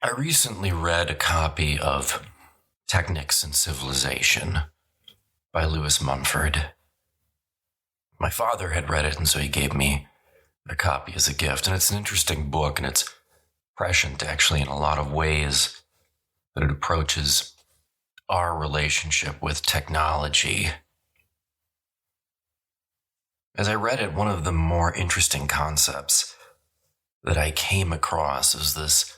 I recently read a copy of Technics in Civilization by Lewis Mumford. My father had read it, and so he gave me a copy as a gift. And it's an interesting book, and it's prescient, actually, in a lot of ways that it approaches our relationship with technology. As I read it, one of the more interesting concepts that I came across is this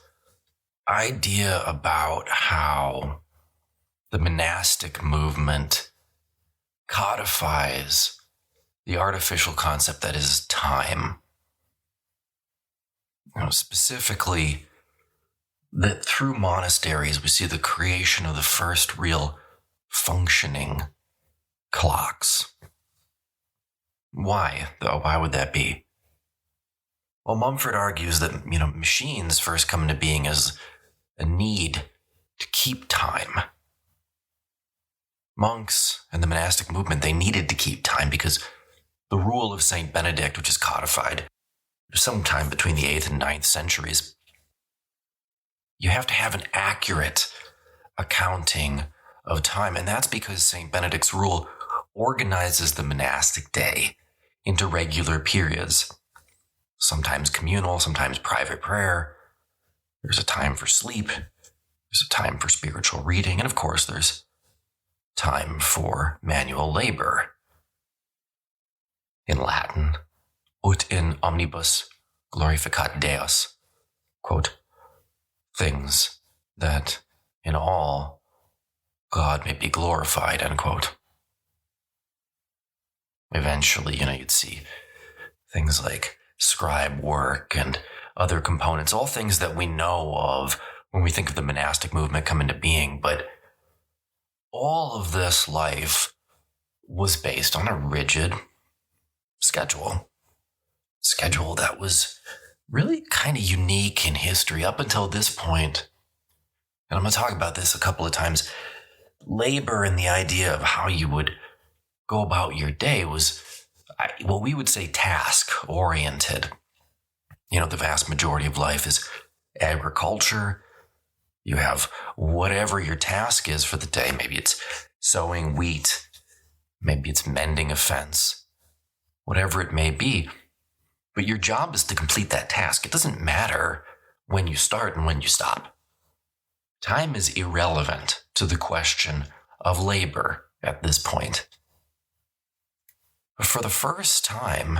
idea about how the monastic movement codifies the artificial concept that is time. Specifically, that through monasteries we see the creation of the first real functioning clocks. Why, though? Why would that be? Well, Mumford argues that, machines first come into being as a need to keep time. Monks and the monastic movement, they needed to keep time because the rule of Saint Benedict, which is codified sometime between the 8th and 9th centuries, you have to have an accurate accounting of time. And that's because Saint Benedict's rule organizes the monastic day into regular periods, sometimes communal, sometimes private prayer. There's a time for sleep. There's a time for spiritual reading. And of course, there's time for manual labor. In Latin, ut in omnibus glorificat Deus, quote, things that in all God may be glorified, end quote. Eventually, you'd see things like scribe work and other components, all things that we know of when we think of the monastic movement come into being. But all of this life was based on a rigid schedule that was really kind of unique in history up until this point. And I'm going to talk about this a couple of times. Labor and the idea of how you would go about your day was what we would say task-oriented. The vast majority of life is agriculture. You have whatever your task is for the day. Maybe it's sowing wheat. Maybe it's mending a fence. Whatever it may be. But your job is to complete that task. It doesn't matter when you start and when you stop. Time is irrelevant to the question of labor at this point. But for the first time,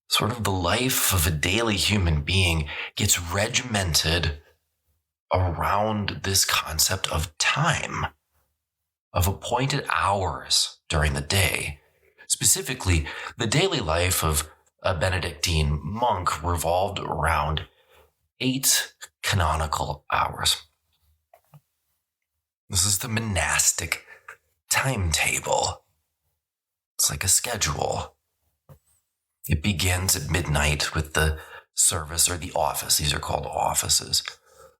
sort of the life of a daily human being gets regimented around this concept of time, of appointed hours during the day. Specifically, the daily life of a Benedictine monk revolved around 8 canonical hours. This is the monastic timetable. It's like a schedule. It begins at midnight with the service or the office. These are called offices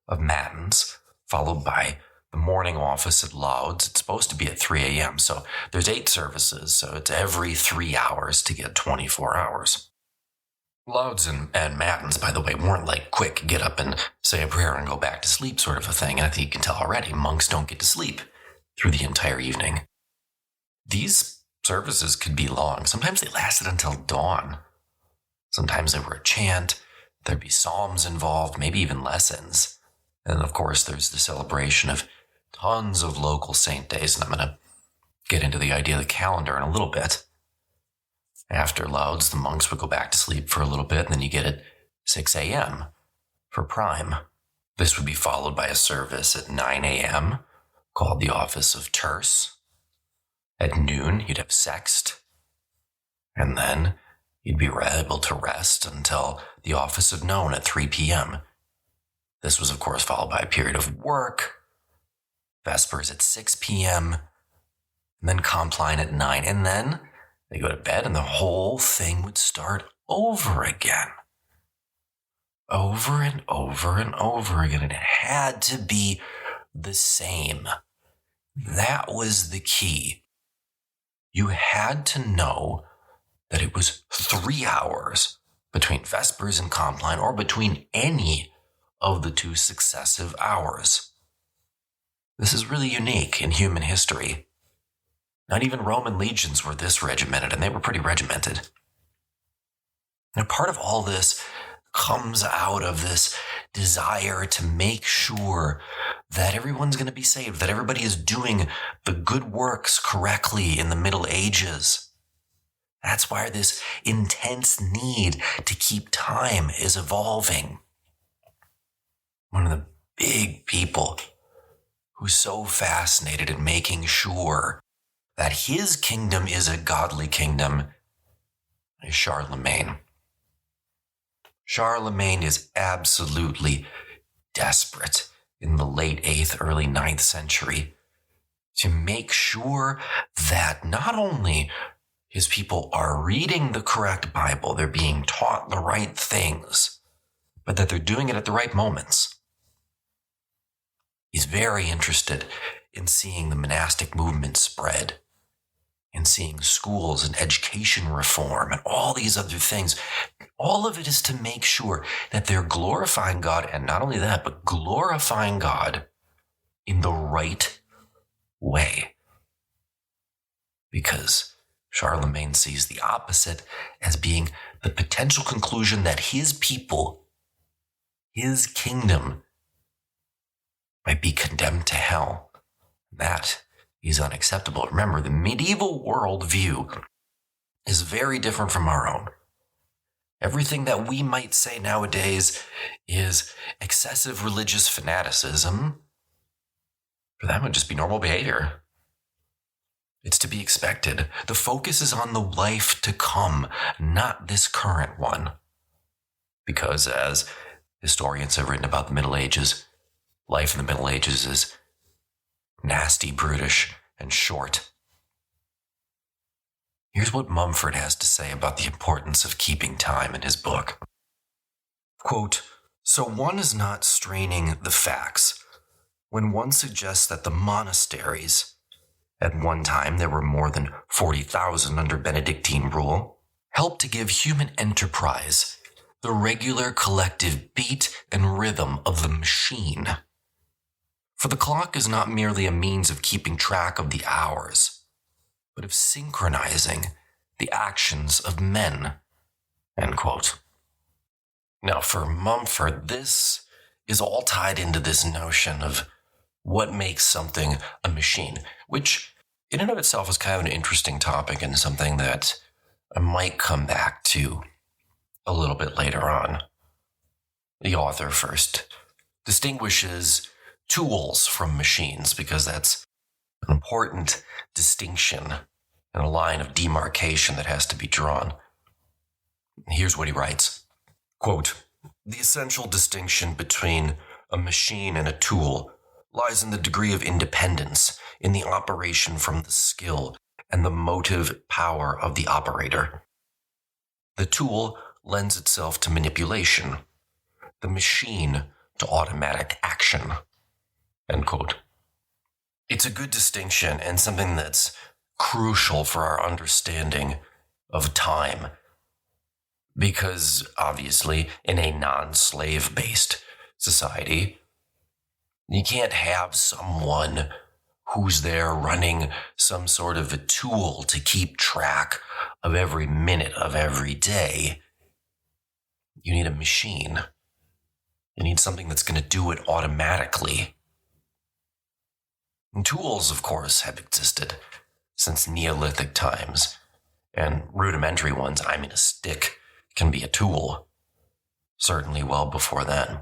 of matins, followed by the morning office at lauds. It's supposed to be at 3 a.m. So there's 8 services. So it's every 3 hours to get 24 hours. Lauds and matins, by the way, weren't like quick, get up and say a prayer and go back to sleep sort of a thing. And I think you can tell already, monks don't get to sleep through the entire evening. These services could be long. Sometimes they lasted until dawn. Sometimes they were a chant. There'd be psalms involved, maybe even lessons. And of course, there's the celebration of tons of local saint days. And I'm going to get into the idea of the calendar in a little bit. After lauds, the monks would go back to sleep for a little bit, and then you get at 6 a.m. for prime. This would be followed by a service at 9 a.m. called the Office of Terce. At noon, you'd have sext. And then you'd be able to rest until the Office of None at 3 p.m. This was, of course, followed by a period of work, vespers at 6 p.m., and then compline at 9, and then they go to bed, and the whole thing would start over again. Over and over and over again. And it had to be the same. That was the key. You had to know that it was 3 hours between vespers and compline, or between any of the two successive hours. This is really unique in human history. Not even Roman legions were this regimented, and they were pretty regimented. And part of all this comes out of this desire to make sure that everyone's going to be saved, that everybody is doing the good works correctly in the Middle Ages. That's why this intense need to keep time is evolving. One of the big people who's so fascinated in making sure that his kingdom is a godly kingdom is Charlemagne. Charlemagne is absolutely desperate in the late 8th, early 9th century to make sure that not only his people are reading the correct Bible, they're being taught the right things, but that they're doing it at the right moments. He's very interested in seeing the monastic movement spread, in seeing schools and education reform and all these other things. All of it is to make sure that they're glorifying God, and not only that, but glorifying God in the right way. Because Charlemagne sees the opposite as being the potential conclusion that his people, his kingdom, might be condemned to hell. That is unacceptable. Remember, the medieval worldview is very different from our own. Everything that we might say nowadays is excessive religious fanaticism. For them, it would just be normal behavior. It's to be expected. The focus is on the life to come, not this current one. Because as historians have written about the Middle Ages, life in the Middle Ages is nasty, brutish, and short. Here's what Mumford has to say about the importance of keeping time in his book. Quote, "So one is not straining the facts when one suggests that the monasteries, at one time there were more than 40,000 under Benedictine rule, helped to give human enterprise the regular collective beat and rhythm of the machine. For the clock is not merely a means of keeping track of the hours, but of synchronizing the actions of men." End quote. Now, for Mumford, this is all tied into this notion of what makes something a machine, which in and of itself is kind of an interesting topic and something that I might come back to a little bit later on. The author first distinguishes tools from machines because that's an important distinction and a line of demarcation that has to be drawn. Here's what he writes. Quote, "The essential distinction between a machine and a tool lies in the degree of independence in the operation from the skill and the motive power of the operator. The tool lends itself to manipulation, the machine to automatic action." End quote. It's a good distinction and something that's crucial for our understanding of time. Because obviously, in a non-slave-based society, you can't have someone who's there running some sort of a tool to keep track of every minute of every day. You need a machine. You need something that's going to do it automatically. And tools, of course, have existed since Neolithic times. And rudimentary ones, I mean a stick, can be a tool. Certainly well before then.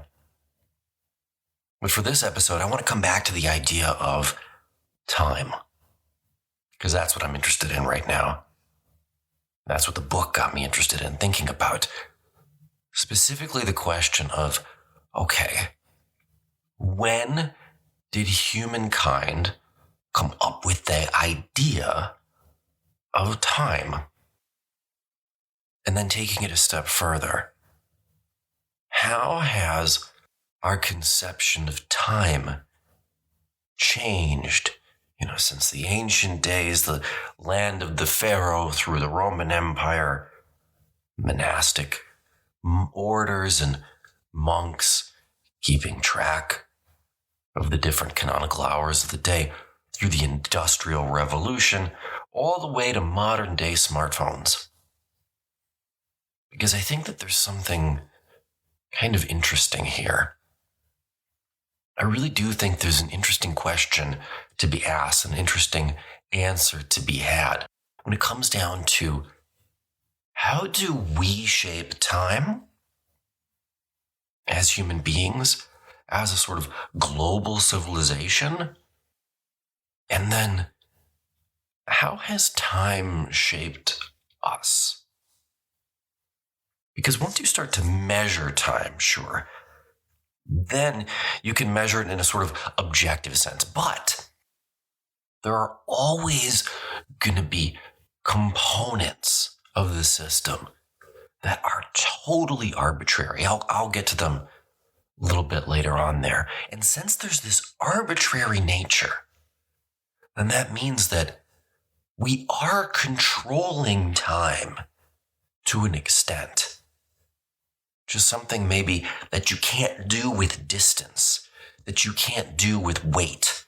But for this episode, I want to come back to the idea of time. Because that's what I'm interested in right now. That's what the book got me interested in thinking about. Specifically the question of, okay, when did humankind come up with the idea of time? And then taking it a step further, how has our conception of time changed, since the ancient days, the land of the Pharaoh through the Roman Empire, monastic orders and monks keeping track of the different canonical hours of the day through the Industrial Revolution all the way to modern day smartphones. Because I think that there's something kind of interesting here. I really do think there's an interesting question to be asked, an interesting answer to be had when it comes down to how do we shape time as human beings, as a sort of global civilization? And then how has time shaped us? Because once you start to measure time, sure, then you can measure it in a sort of objective sense. But there are always going to be components of the system that are totally arbitrary. I'll get to them a little bit later on there. And since there's this arbitrary nature, then that means that we are controlling time to an extent. Just something maybe that you can't do with distance, that you can't do with weight,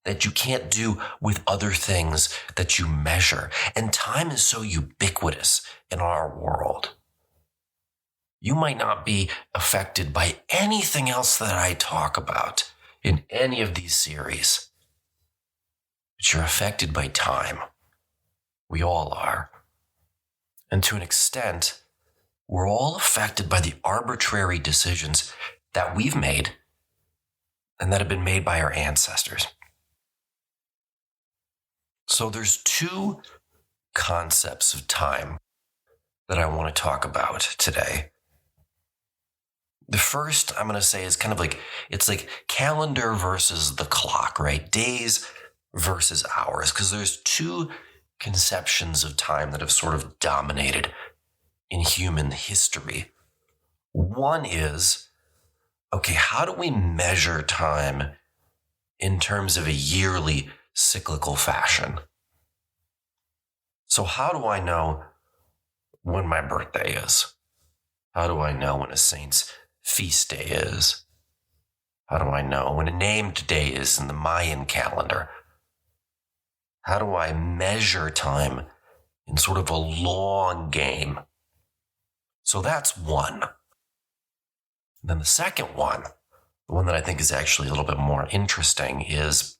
that you can't do with other things that you measure. And time is so ubiquitous in our world. You might not be affected by anything else that I talk about in any of these series, but you're affected by time. We all are. And to an extent, we're all affected by the arbitrary decisions that we've made and that have been made by our ancestors. So there's two concepts of time that I want to talk about today. The first I'm going to say is kind of like, it's like calendar versus the clock, right? Days versus hours, because there's two conceptions of time that have sort of dominated in human history. One is, okay, how do we measure time in terms of a yearly cyclical fashion? So how do I know when my birthday is? How do I know when a saint's feast day is? How do I know when a named day is in the Mayan calendar? How do I measure time in sort of a long game? So that's one. And then the second one, the one that I think is actually a little bit more interesting, is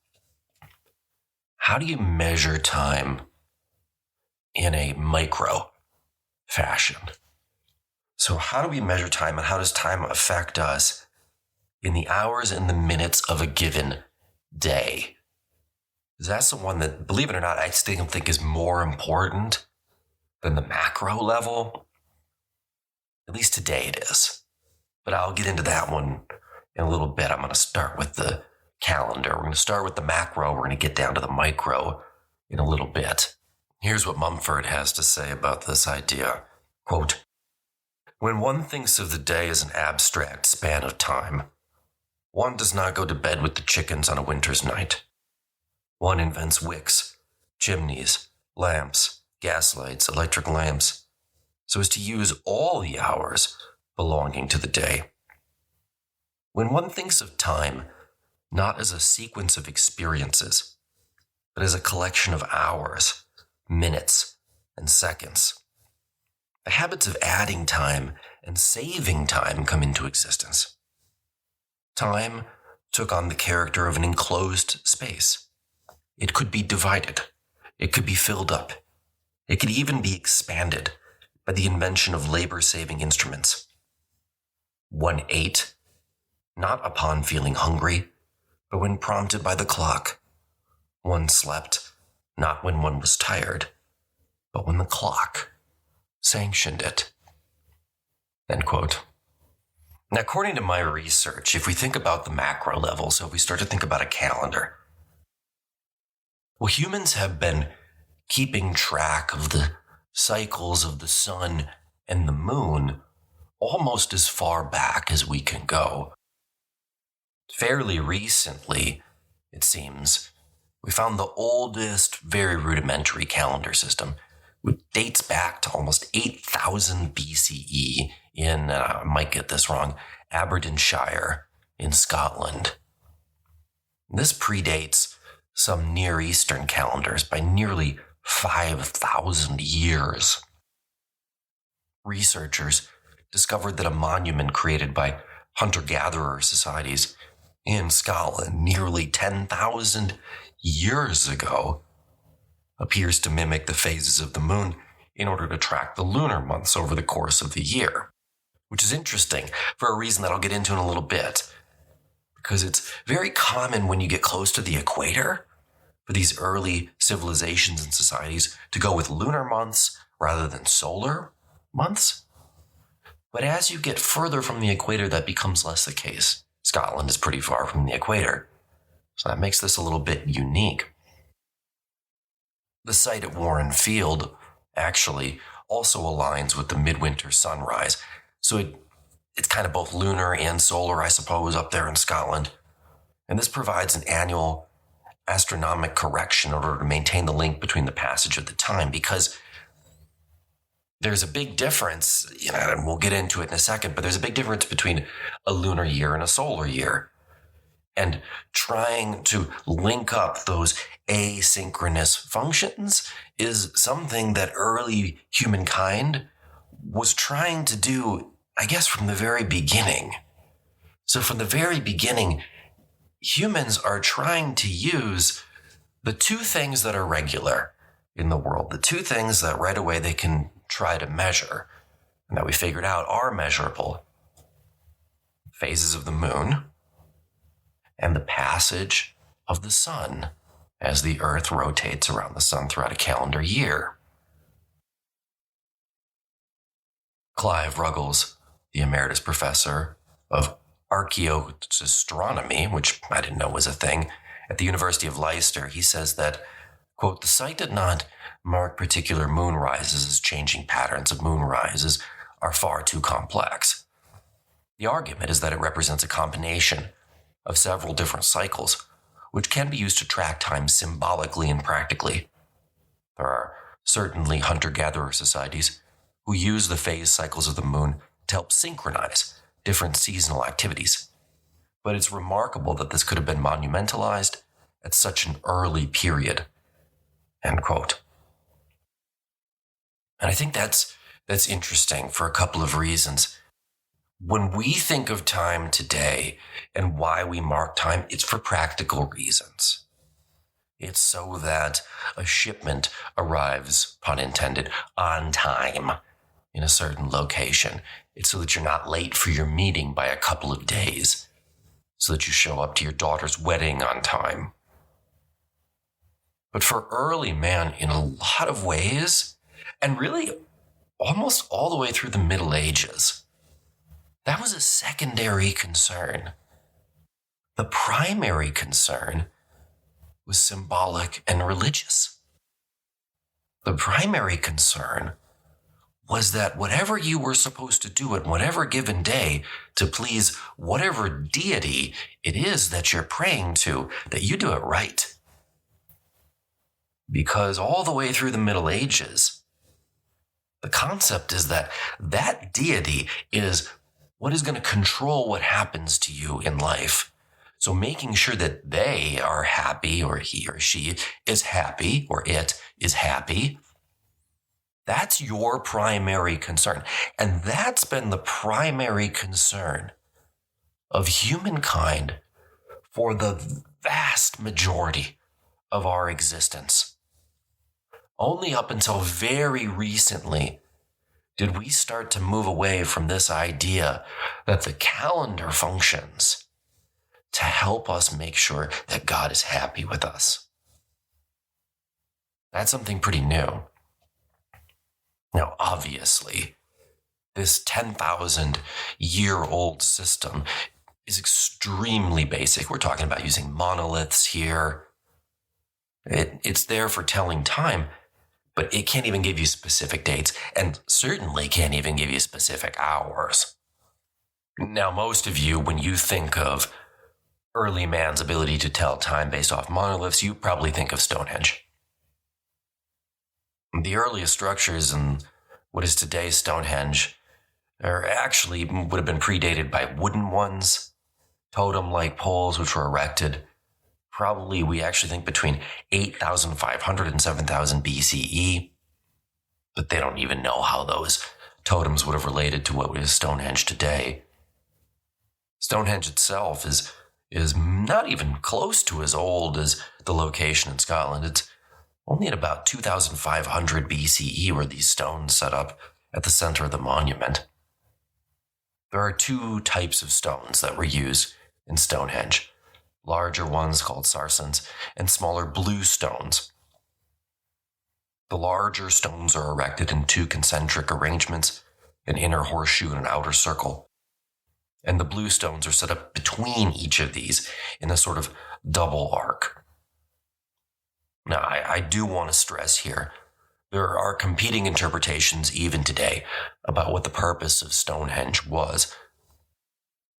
how do you measure time in a micro fashion? So how do we measure time, and how does time affect us in the hours and the minutes of a given day? That's the one that, believe it or not, I still think is more important than the macro level. At least today it is. But I'll get into that one in a little bit. I'm going to start with the calendar. We're going to start with the macro. We're going to get down to the micro in a little bit. Here's what Mumford has to say about this idea. Quote, "When one thinks of the day as an abstract span of time, one does not go to bed with the chickens on a winter's night. One invents wicks, chimneys, lamps, gaslights, electric lamps, so as to use all the hours belonging to the day. When one thinks of time not as a sequence of experiences, but as a collection of hours, minutes, and seconds, the habits of adding time and saving time come into existence. Time took on the character of an enclosed space. It could be divided. It could be filled up. It could even be expanded by the invention of labor-saving instruments. One ate, not upon feeling hungry, but when prompted by the clock. One slept, not when one was tired, but when the clock sanctioned it." End quote. Now, according to my research, if we think about the macro level, so if we start to think about a calendar, well, humans have been keeping track of the cycles of the sun and the moon almost as far back as we can go. Fairly recently, it seems, we found the oldest, very rudimentary calendar system, which dates back to almost 8,000 BCE in, I might get this wrong, Aberdeenshire in Scotland. This predates some Near Eastern calendars by nearly 5,000 years. Researchers discovered that a monument created by hunter-gatherer societies in Scotland nearly 10,000 years ago appears to mimic the phases of the moon in order to track the lunar months over the course of the year, which is interesting for a reason that I'll get into in a little bit, because it's very common when you get close to the equator for these early civilizations and societies to go with lunar months rather than solar months. But as you get further from the equator, that becomes less the case. Scotland is pretty far from the equator, so that makes this a little bit unique. The site at Warren Field actually also aligns with the midwinter sunrise, so it's kind of both lunar and solar, I suppose, up there in Scotland. And this provides an annual astronomic correction in order to maintain the link between the passage of the time, because there's a big difference, and we'll get into it in a second, but there's a big difference between a lunar year and a solar year. And trying to link up those asynchronous functions is something that early humankind was trying to do, I guess, from the very beginning. So from the very beginning, humans are trying to use the two things that are regular in the world, the two things that right away they can try to measure and that we figured out are measurable: phases of the moon and the passage of the sun as the earth rotates around the sun throughout a calendar year. Clive Ruggles, the emeritus professor of archaeoastronomy, which I didn't know was a thing, at the University of Leicester, he says that, quote, "The site did not mark particular moonrises, as changing patterns of moonrises are far too complex. The argument is that it represents a combination of several different cycles, which can be used to track time symbolically and practically. There are certainly hunter-gatherer societies who use the phase cycles of the moon to help synchronize different seasonal activities. But it's remarkable that this could have been monumentalized at such an early period." End quote. And I think that's interesting for a couple of reasons. When we think of time today and why we mark time, it's for practical reasons. It's so that a shipment arrives, pun intended, on time in a certain location. It's so that you're not late for your meeting by a couple of days, so that you show up to your daughter's wedding on time. But for early man, in a lot of ways, and really almost all the way through the Middle Ages, that was a secondary concern. The primary concern was symbolic and religious. The primary concern was that whatever you were supposed to do at whatever given day to please whatever deity it is that you're praying to, that you do it right. Because all the way through the Middle Ages, the concept is that that deity is what is going to control what happens to you in life. So making sure that they are happy, or he or she is happy, or it is happy, that's your primary concern. And that's been the primary concern of humankind for the vast majority of our existence. Only up until very recently did we start to move away from this idea that the calendar functions to help us make sure that God is happy with us. That's something pretty new. Now, obviously, this 10,000-year-old system is extremely basic. We're talking about using monoliths here. It's there for telling time, but it can't even give you specific dates, and certainly can't even give you specific hours. Now, most of you, when you think of early man's ability to tell time based off monoliths, you probably think of Stonehenge. The earliest structures in what is today Stonehenge would have been predated by wooden ones totem-like poles which were erected probably, we actually think, between 8,500 and 7,000 BCE. But they don't even know how those totems would have related to what is Stonehenge today. Stonehenge itself is not even close to as old as the location in Scotland. It's only at about 2,500 BCE were these stones set up at the center of the monument. There are two types of stones that were used in Stonehenge. Larger ones called sarsens and smaller blue stones. The larger stones are erected in two concentric arrangements, an inner horseshoe and an outer circle. And the blue stones are set up between each of these in a sort of double arc. Now, I do want to stress here, there are competing interpretations even today about what the purpose of Stonehenge was.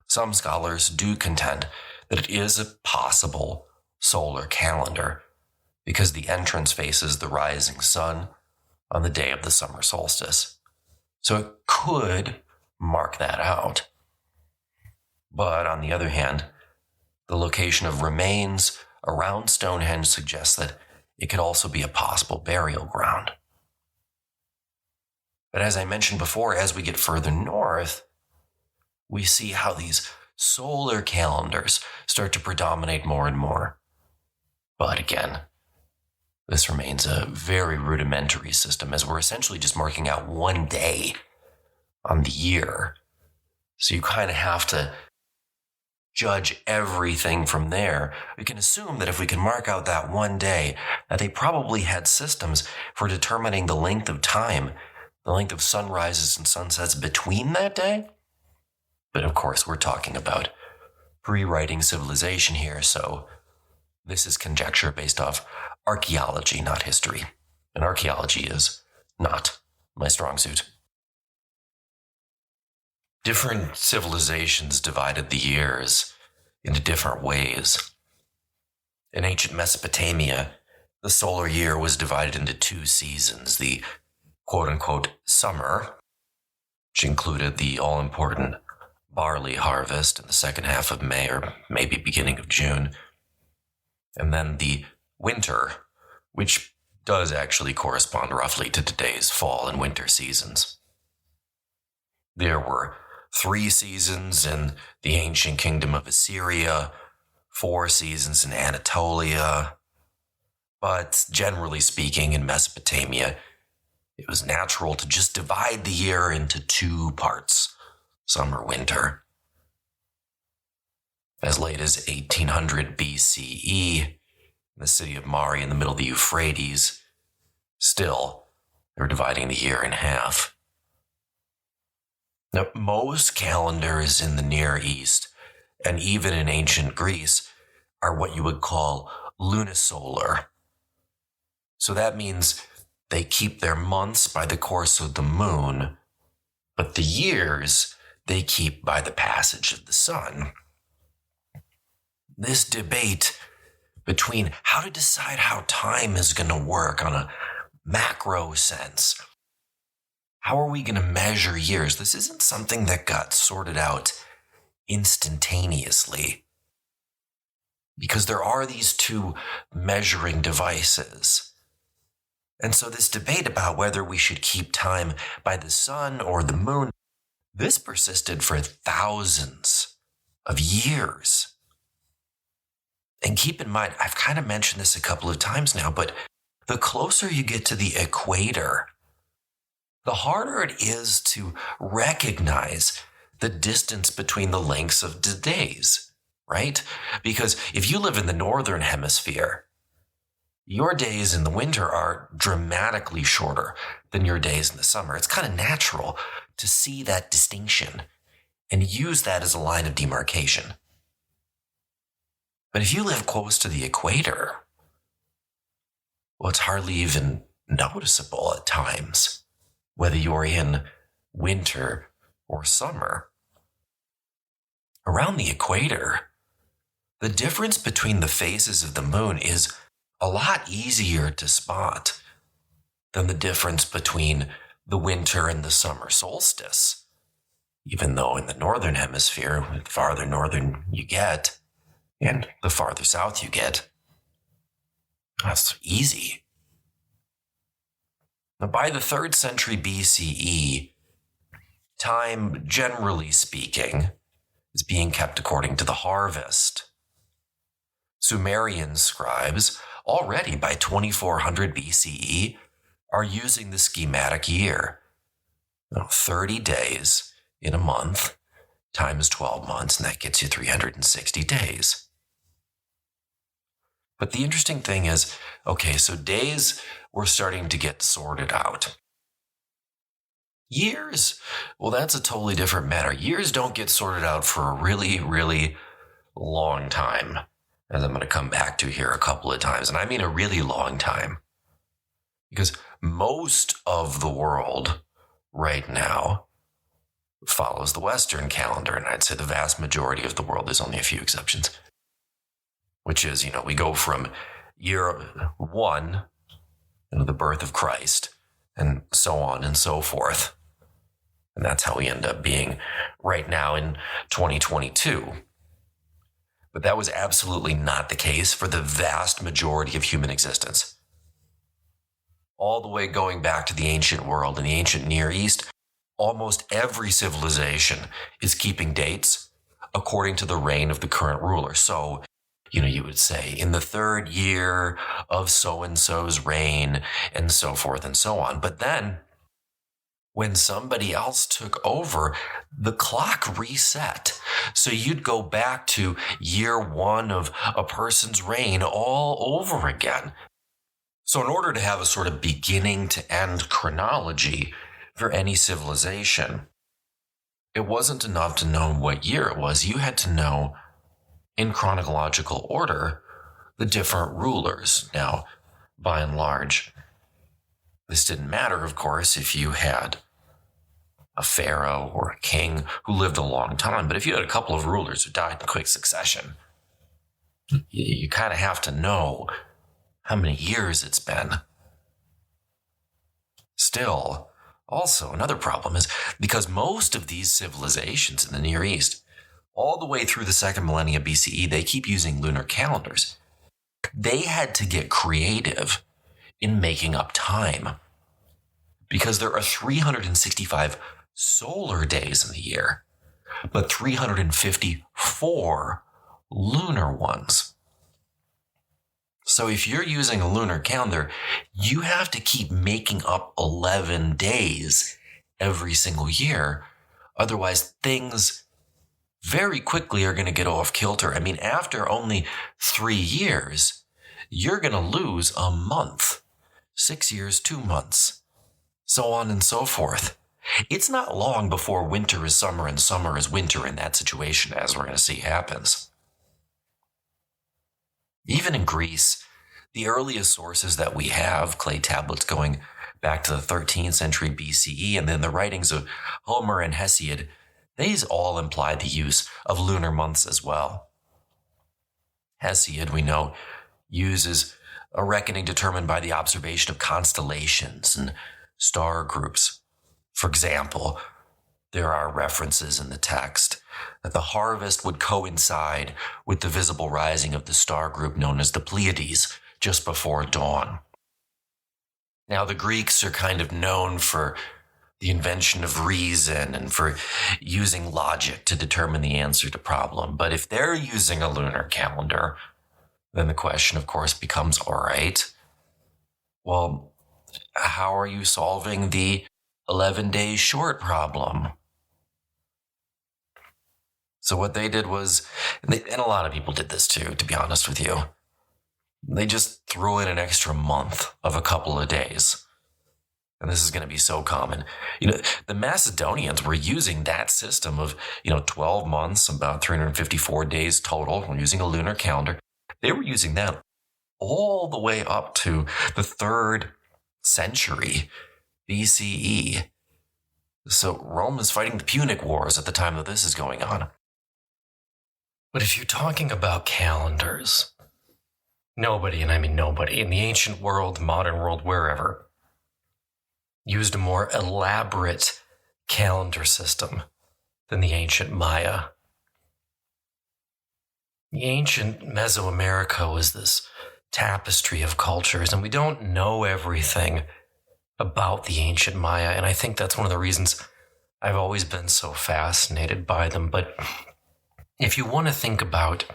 Some scholars do contend that it is a possible solar calendar because the entrance faces the rising sun on the day of the summer solstice. So it could mark that out. But on the other hand, the location of remains around Stonehenge suggests that it could also be a possible burial ground. But as I mentioned before, as we get further north, we see how these solar calendars start to predominate more and more. But again, this remains a very rudimentary system as we're essentially just marking out one day on the year. So you kind of have to judge everything from there. We can assume that if we can mark out that one day, that they probably had systems for determining the length of time, the length of sunrises and sunsets between that day. But of course, we're talking about pre-writing civilization here, so this is conjecture based off archaeology, not history. And archaeology is not my strong suit. Different civilizations divided the years into different ways. In ancient Mesopotamia, the solar year was divided into two seasons, the quote-unquote summer, which included the all-important barley harvest in the second half of May or maybe beginning of June, and then the winter, which does actually correspond roughly to today's fall and winter seasons. There were 3 seasons in the ancient kingdom of Assyria, 4 seasons in Anatolia, but generally speaking, in Mesopotamia, it was natural to just divide the year into 2 parts, summer, winter. As late as 1800 BCE, in the city of Mari in the middle of the Euphrates, still, they were dividing the year in half. Now, most calendars in the Near East, and even in ancient Greece, are what you would call lunisolar. So that means they keep their months by the course of the moon, but the years they keep by the passage of the sun. This debate between how to decide how time is going to work on a macro sense. How are we going to measure years? This isn't something that got sorted out instantaneously. Because there are these 2 measuring devices. And so this debate about whether we should keep time by the sun or the moon, this persisted for thousands of years. And keep in mind, I've kind of mentioned this a couple of times now, but the closer you get to the equator, the harder it is to recognize the distance between the lengths of the days, right? Because if you live in the northern hemisphere, your days in the winter are dramatically shorter than your days in the summer. It's kind of natural to see that distinction and use that as a line of demarcation. But if you live close to the equator, well, it's hardly even noticeable at times, whether you're in winter or summer. Around the equator, the difference between the phases of the moon is a lot easier to spot than the difference between the winter and the summer solstice. Even though in the northern hemisphere, the farther northern you get, and the farther south you get, that's easy. Now, by the 3rd century BCE, time, generally speaking, is being kept according to the harvest. Sumerian scribes, already by 2400 BCE, are using the schematic year. 30 days in a month times 12 months, and that gets you 360 days. But the interesting thing is, okay, so days were starting to get sorted out. Years, well, that's a totally different matter. Years don't get sorted out for a really, really long time, as I'm going to come back to here a couple of times. And I mean a really long time. Because most of the world right now follows the Western calendar, and I'd say the vast majority of the world, there's only a few exceptions, which is, we go from year 1, the birth of Christ, and so on and so forth. And that's how we end up being right now in 2022. But that was absolutely not the case for the vast majority of human existence. All the way going back to the ancient world and the ancient Near East, almost every civilization is keeping dates according to the reign of the current ruler. So, you would say in the 3rd year of so-and-so's reign, and so forth and so on. But then, when somebody else took over, the clock reset. So you'd go back to year 1 of a person's reign all over again. So in order to have a sort of beginning to end chronology for any civilization, it wasn't enough to know what year it was. You had to know, in chronological order, the different rulers. Now, by and large, this didn't matter, of course, if you had a pharaoh or a king who lived a long time. But if you had a couple of rulers who died in quick succession, you kind of have to know how many years it's been. Still, also, another problem is because most of these civilizations in the Near East, all the way through the 2nd millennia BCE, they keep using lunar calendars. They had to get creative in making up time because there are 365 solar days in the year, but 354 lunar ones. So if you're using a lunar calendar, you have to keep making up 11 days every single year. Otherwise, things very quickly are going to get off kilter. I mean, after only 3 years, you're going to lose a month. 6 years, 2 months, so on and so forth. It's not long before winter is summer and summer is winter in that situation, as we're going to see happens. Even in Greece, the earliest sources that we have, clay tablets going back to the 13th century BCE, and then the writings of Homer and Hesiod, these all imply the use of lunar months as well. Hesiod, we know, uses a reckoning determined by the observation of constellations and star groups. For example, there are references in the text that the harvest would coincide with the visible rising of the star group known as the Pleiades just before dawn. Now, the Greeks are kind of known for the invention of reason and for using logic to determine the answer to problem. But if they're using a lunar calendar, then the question, of course, becomes, all right, well, how are you solving the 11 days short problem? So what they did was, and a lot of people did this too, to be honest with you, they just threw in an extra month of a couple of days. And this is going to be so common. The Macedonians were using that system of, 12 months, about 354 days total. We're using a lunar calendar. They were using that all the way up to the 3rd century BCE. So Rome is fighting the Punic Wars at the time that this is going on. But if you're talking about calendars, nobody, and I mean nobody, in the ancient world, modern world, wherever, used a more elaborate calendar system than the ancient Maya. The ancient Mesoamerica was this tapestry of cultures, and we don't know everything about the ancient Maya, and I think that's one of the reasons I've always been so fascinated by them. But if you want to think about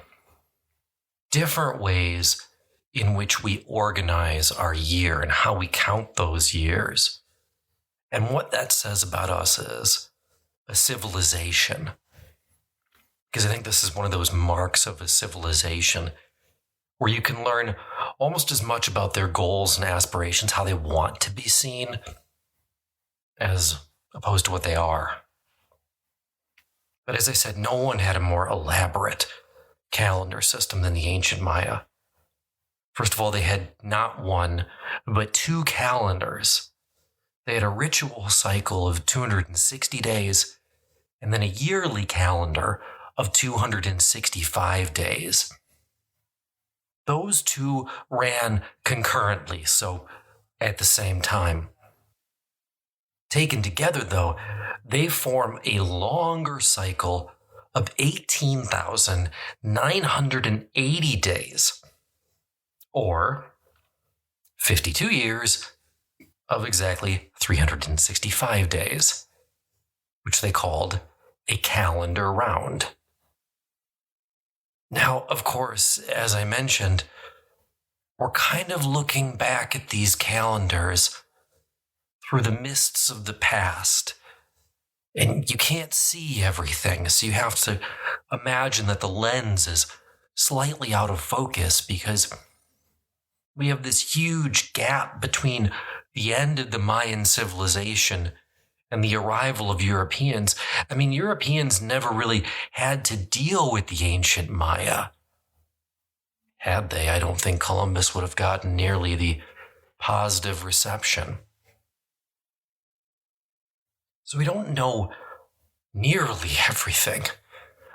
different ways in which we organize our year and how we count those years, and what that says about us as a civilization, because I think this is one of those marks of a civilization where you can learn almost as much about their goals and aspirations, how they want to be seen, as opposed to what they are. But as I said, no one had a more elaborate calendar system than the ancient Maya. First of all, they had not one, but 2 calendars. They had a ritual cycle of 260 days, and then a yearly calendar of 265 days. Those 2 ran concurrently, so at the same time. Taken together, though, they form a longer cycle of 18,980 days, or 52 years of exactly 365 days, which they called a calendar round. Now, of course, as I mentioned, we're kind of looking back at these calendars through the mists of the past, and you can't see everything, so you have to imagine that the lens is slightly out of focus because we have this huge gap between the end of the Mayan civilization and the arrival of Europeans. I mean, Europeans never really had to deal with the ancient Maya. Had they, I don't think Columbus would have gotten nearly the positive reception. So we don't know nearly everything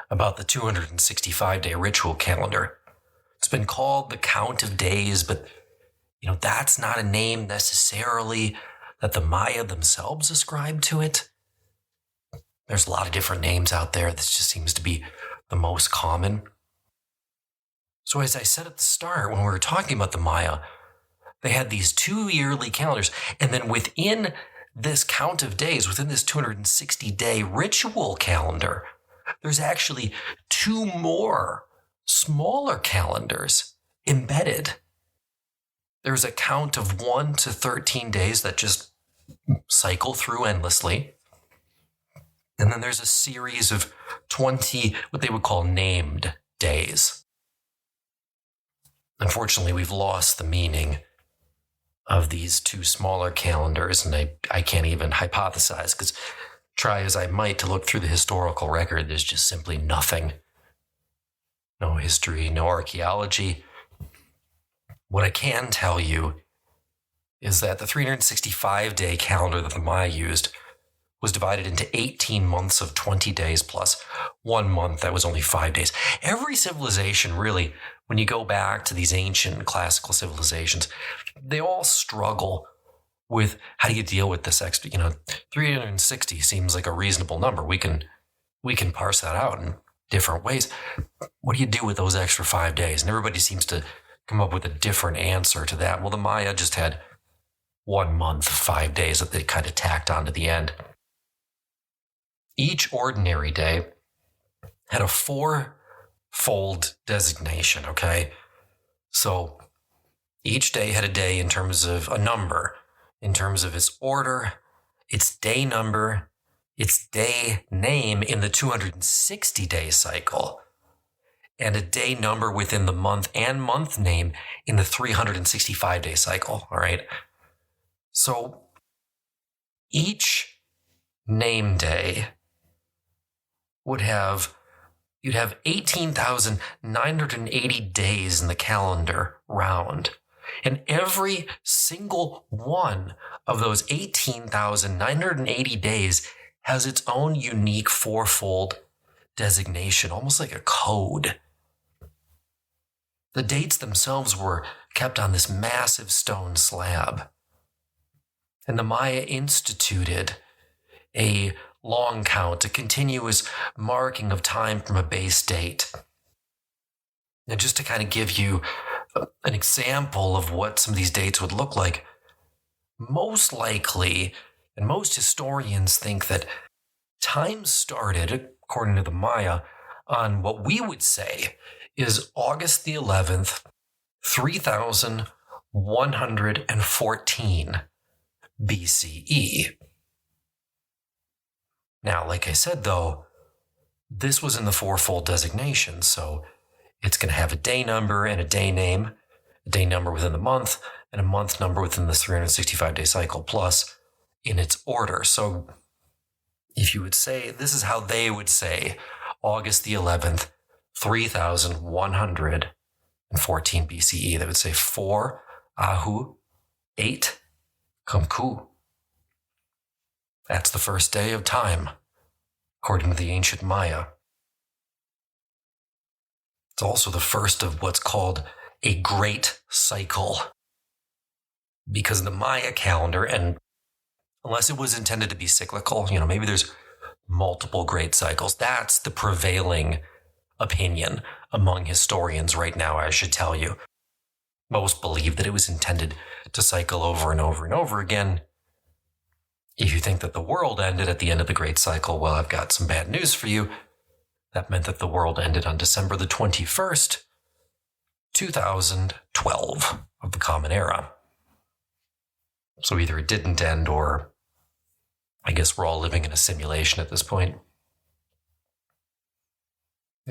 about the 265-day ritual calendar. It's been called the count of days, but that's not a name necessarily that the Maya themselves ascribed to it. There's a lot of different names out there. This just seems to be the most common. So as I said at the start, when we were talking about the Maya, they had these 2 yearly calendars, and then within this count of days, within this 260-day ritual calendar, there's actually 2 more smaller calendars embedded. There's a count of 1 to 13 days that just cycle through endlessly. And then there's a series of 20, what they would call named days. Unfortunately, we've lost the meaning of these 2 smaller calendars, and I can't even hypothesize, because try as I might to look through the historical record, there's just simply nothing. No history, no archaeology. What I can tell you is that the 365-day calendar that the Maya used was divided into 18 months of 20 days plus 1 month that was only 5 days. Every civilization, really, when you go back to these ancient classical civilizations, they all struggle with how do you deal with this extra, 360 seems like a reasonable number. We can parse that out in different ways. What do you do with those extra 5 days? And everybody seems to come up with a different answer to that. Well, the Maya just had 1 month, 5 days that they kind of tacked onto the end. Each ordinary day had a 4-fold designation, okay? So each day had a day in terms of a number, in terms of its order, its day number, its day name in the 260-day cycle, and a day number within the month and month name in the 365-day cycle, all right? So each name day you'd have 18,980 days in the calendar round. And every single one of those 18,980 days has its own unique 4-fold designation, almost like a code. The dates themselves were kept on this massive stone slab. And the Maya instituted a long count, a continuous marking of time from a base date. And just to kind of give you an example of what some of these dates would look like, most likely, and most historians think that time started, according to the Maya, on what we would say is August the 11th, 3114 BCE. Now, like I said, though, this was in the fourfold designation, so it's going to have a day number and a day name, a day number within the month, and a month number within this 365-day cycle, plus in its order. So if you would say, this is how they would say August the 11th, 3114 BCE. They would say 4 Ahu, 8 Kumku. That's the first day of time, according to the ancient Maya. It's also the first of what's called a great cycle, because the Maya calendar, and unless it was intended to be cyclical, maybe there's multiple great cycles. That's the prevailing opinion among historians right now, I should tell you. Most believe that it was intended to cycle over and over and over again. If you think that the world ended at the end of the great cycle, well, I've got some bad news for you. That meant that the world ended on December the 21st, 2012 of the Common Era. So either it didn't end, or I guess we're all living in a simulation at this point.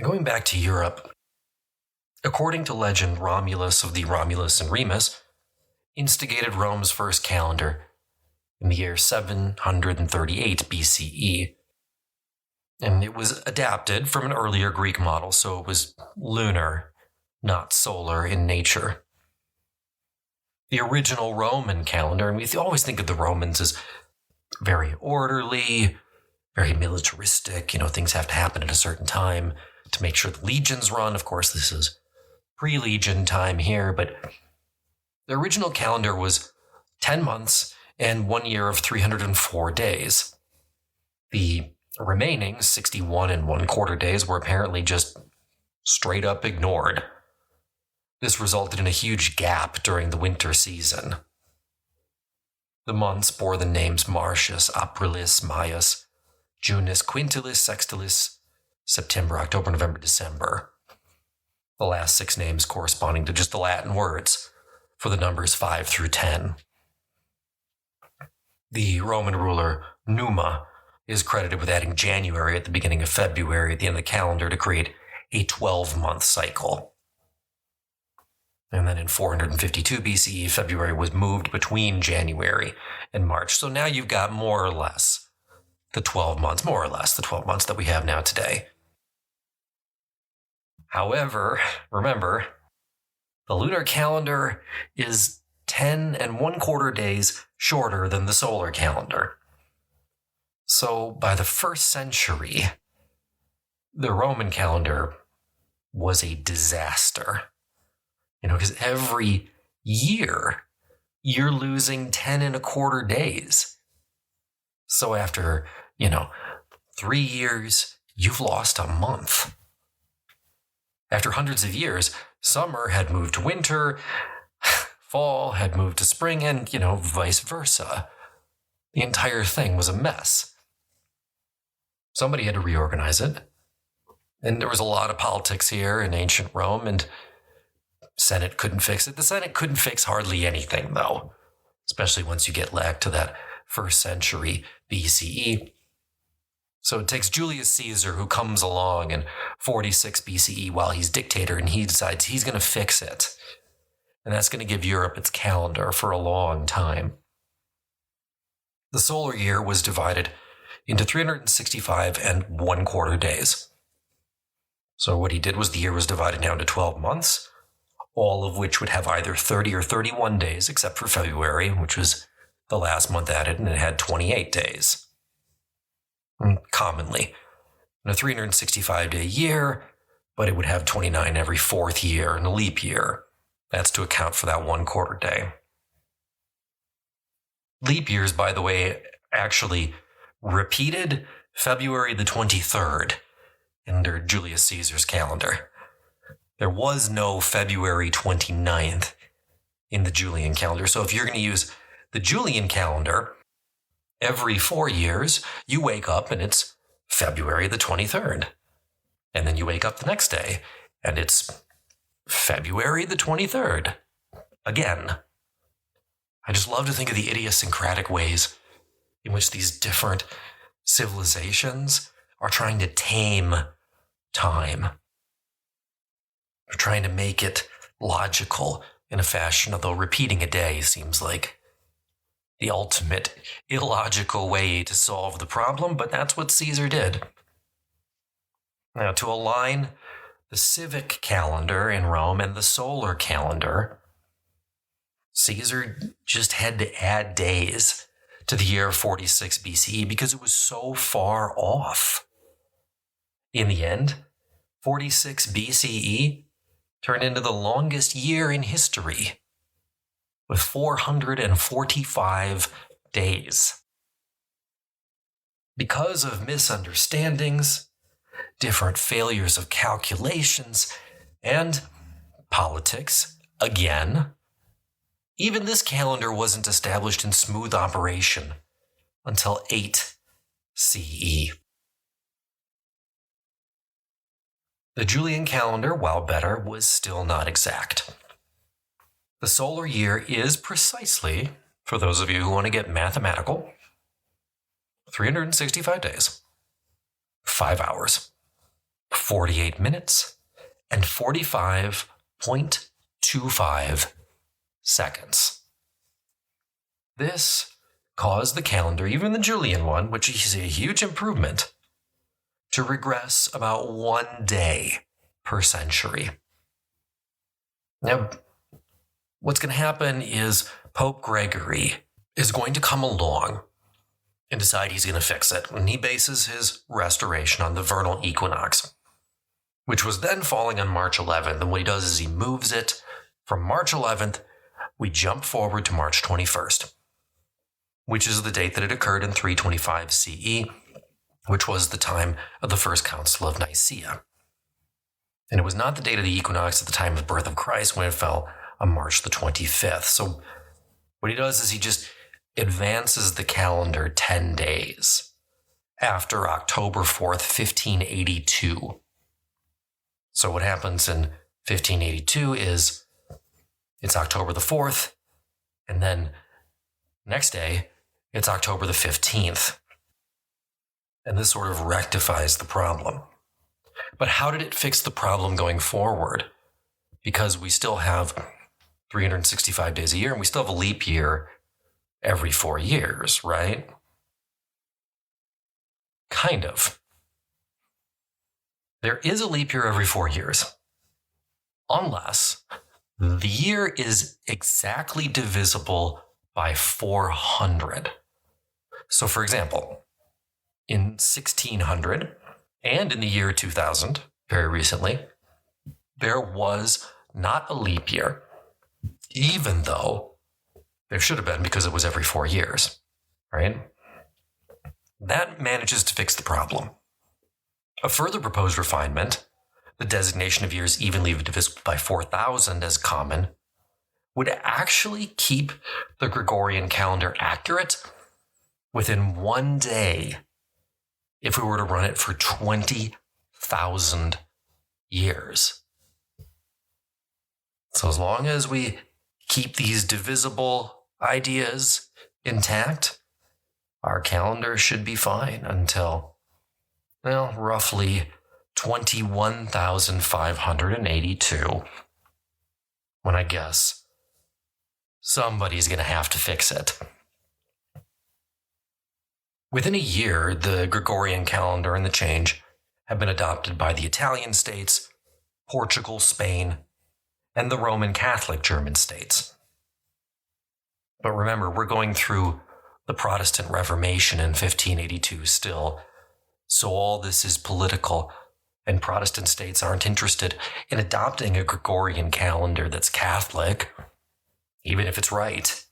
Going back to Europe, according to legend, Romulus of the Romulus and Remus instigated Rome's first calendar in the year 738 BCE. And it was adapted from an earlier Greek model, so it was lunar, not solar in nature. The original Roman calendar, and we always think of the Romans as very orderly, very militaristic, things have to happen at a certain time to make sure the legions run. Of course, this is pre-legion time here, but the original calendar was 10 months and 1 year of 304 days. The remaining 61 and 1/4 days were apparently just straight up ignored. This resulted in a huge gap during the winter season. The months bore the names Martius, Aprilis, Maius, Junus, Quintilis, Sextilis, September, October, November, December. The last 6 names corresponding to just the Latin words for the numbers 5 through 10. The Roman ruler Numa is credited with adding January at the beginning of February at the end of the calendar to create a 12-month cycle. And then in 452 BCE, February was moved between January and March. So now you've got more or less the 12 months that we have now today. However, remember, the lunar calendar is 10 and 1/4 days shorter than the solar calendar. So by the 1st century, the Roman calendar was a disaster. Because every year you're losing 10 and 1/4 days. So after, 3 years, you've lost a month. After hundreds of years, summer had moved to winter, fall had moved to spring, and, vice versa. The entire thing was a mess. Somebody had to reorganize it. And there was a lot of politics here in ancient Rome, and Senate couldn't fix it. The Senate couldn't fix hardly anything, though, especially once you get back to that 1st century BCE. So it takes Julius Caesar, who comes along in 46 BCE while he's dictator, and he decides he's going to fix it. And that's going to give Europe its calendar for a long time. The solar year was divided into 365 and 1/4 days. So what he did was the year was divided down to 12 months, all of which would have either 30 or 31 days, except for February, which was the last month added, and it had 28 days. Commonly, in a 365-day year, but it would have 29 every 4th year in a leap year. That's to account for that 1/4 day. Leap years, by the way, actually repeated February the 23rd under Julius Caesar's calendar. There was no February 29th in the Julian calendar. So if you're going to use the Julian calendar, every 4 years, you wake up and it's February the 23rd. And then you wake up the next day and it's February the 23rd. Again. I just love to think of the idiosyncratic ways in which these different civilizations are trying to tame time. They're trying to make it logical in a fashion, although repeating a day seems like the ultimate illogical way to solve the problem, but that's what Caesar did. Now, to align the civic calendar in Rome and the solar calendar, Caesar just had to add days to the year 46 BCE because it was so far off. In the end, 46 BCE turned into the longest year in history, with 445 days. Because of misunderstandings, different failures of calculations, and politics, again, even this calendar wasn't established in smooth operation until 8 CE. The Julian calendar, while better, was still not exact. The solar year is precisely, for those of you who want to get mathematical, 365 days, 5 hours, 48 minutes, and 45.25 seconds. This caused the calendar, even the Julian one, which is a huge improvement, to regress about 1 day per century. Now, what's going to happen is Pope Gregory is going to come along and decide he's going to fix it. And he bases his restoration on the vernal equinox, which was then falling on March 11th. And what he does is he moves it from March 11th, we jump forward to March 21st, which is the date that it occurred in 325 CE, which was the time of the First Council of Nicaea. And it was not the date of the equinox at the time of the birth of Christ when it fell on March the 25th. So what he does is he just advances the calendar 10 days after October 4th, 1582. So what happens in 1582 is it's October the 4th, and then next day it's October the 15th. And this sort of rectifies the problem. But how did it fix the problem going forward? Because we still have 365 days a year, and we still have a leap year every 4 years, right? Kind of. There is a leap year every 4 years, unless the year is exactly divisible by 400. So, for example, in 1600 and in the year 2000, very recently, there was not a leap year, even though there should have been because it was every 4 years, right? That manages to fix the problem. A further proposed refinement, the designation of years evenly divisible by 4,000 as common, would actually keep the Gregorian calendar accurate within 1 day if we were to run it for 20,000 years. So as long as we keep these divisible ideas intact, our calendar should be fine until, well, roughly 21,582, when I guess somebody's going to have to fix it. Within a year, the Gregorian calendar and the change have been adopted by the Italian states, Portugal, Spain, and the Roman Catholic German states. But remember, we're going through the Protestant Reformation in 1582 still, so all this is political, and Protestant states aren't interested in adopting a Gregorian calendar that's Catholic, even if it's right.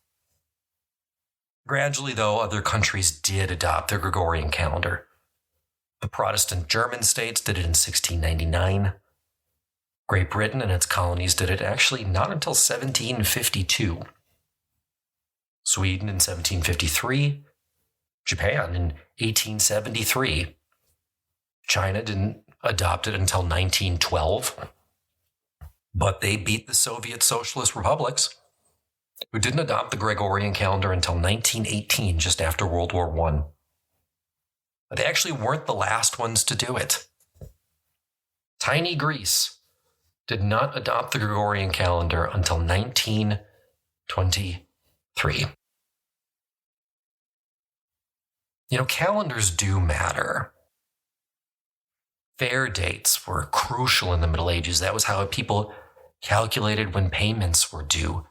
Gradually, though, other countries did adopt the Gregorian calendar. The Protestant German states did it in 1699. Great Britain and its colonies did it actually not until 1752. Sweden in 1753. Japan in 1873. China didn't adopt it until 1912. But they beat the Soviet Socialist republics, who didn't adopt the Gregorian calendar until 1918, just after World War I. But they actually weren't the last ones to do it. Tiny Greece did not adopt the Gregorian calendar until 1923. Calendars do matter. Fair dates were crucial in the Middle Ages. That was how people calculated when payments were due.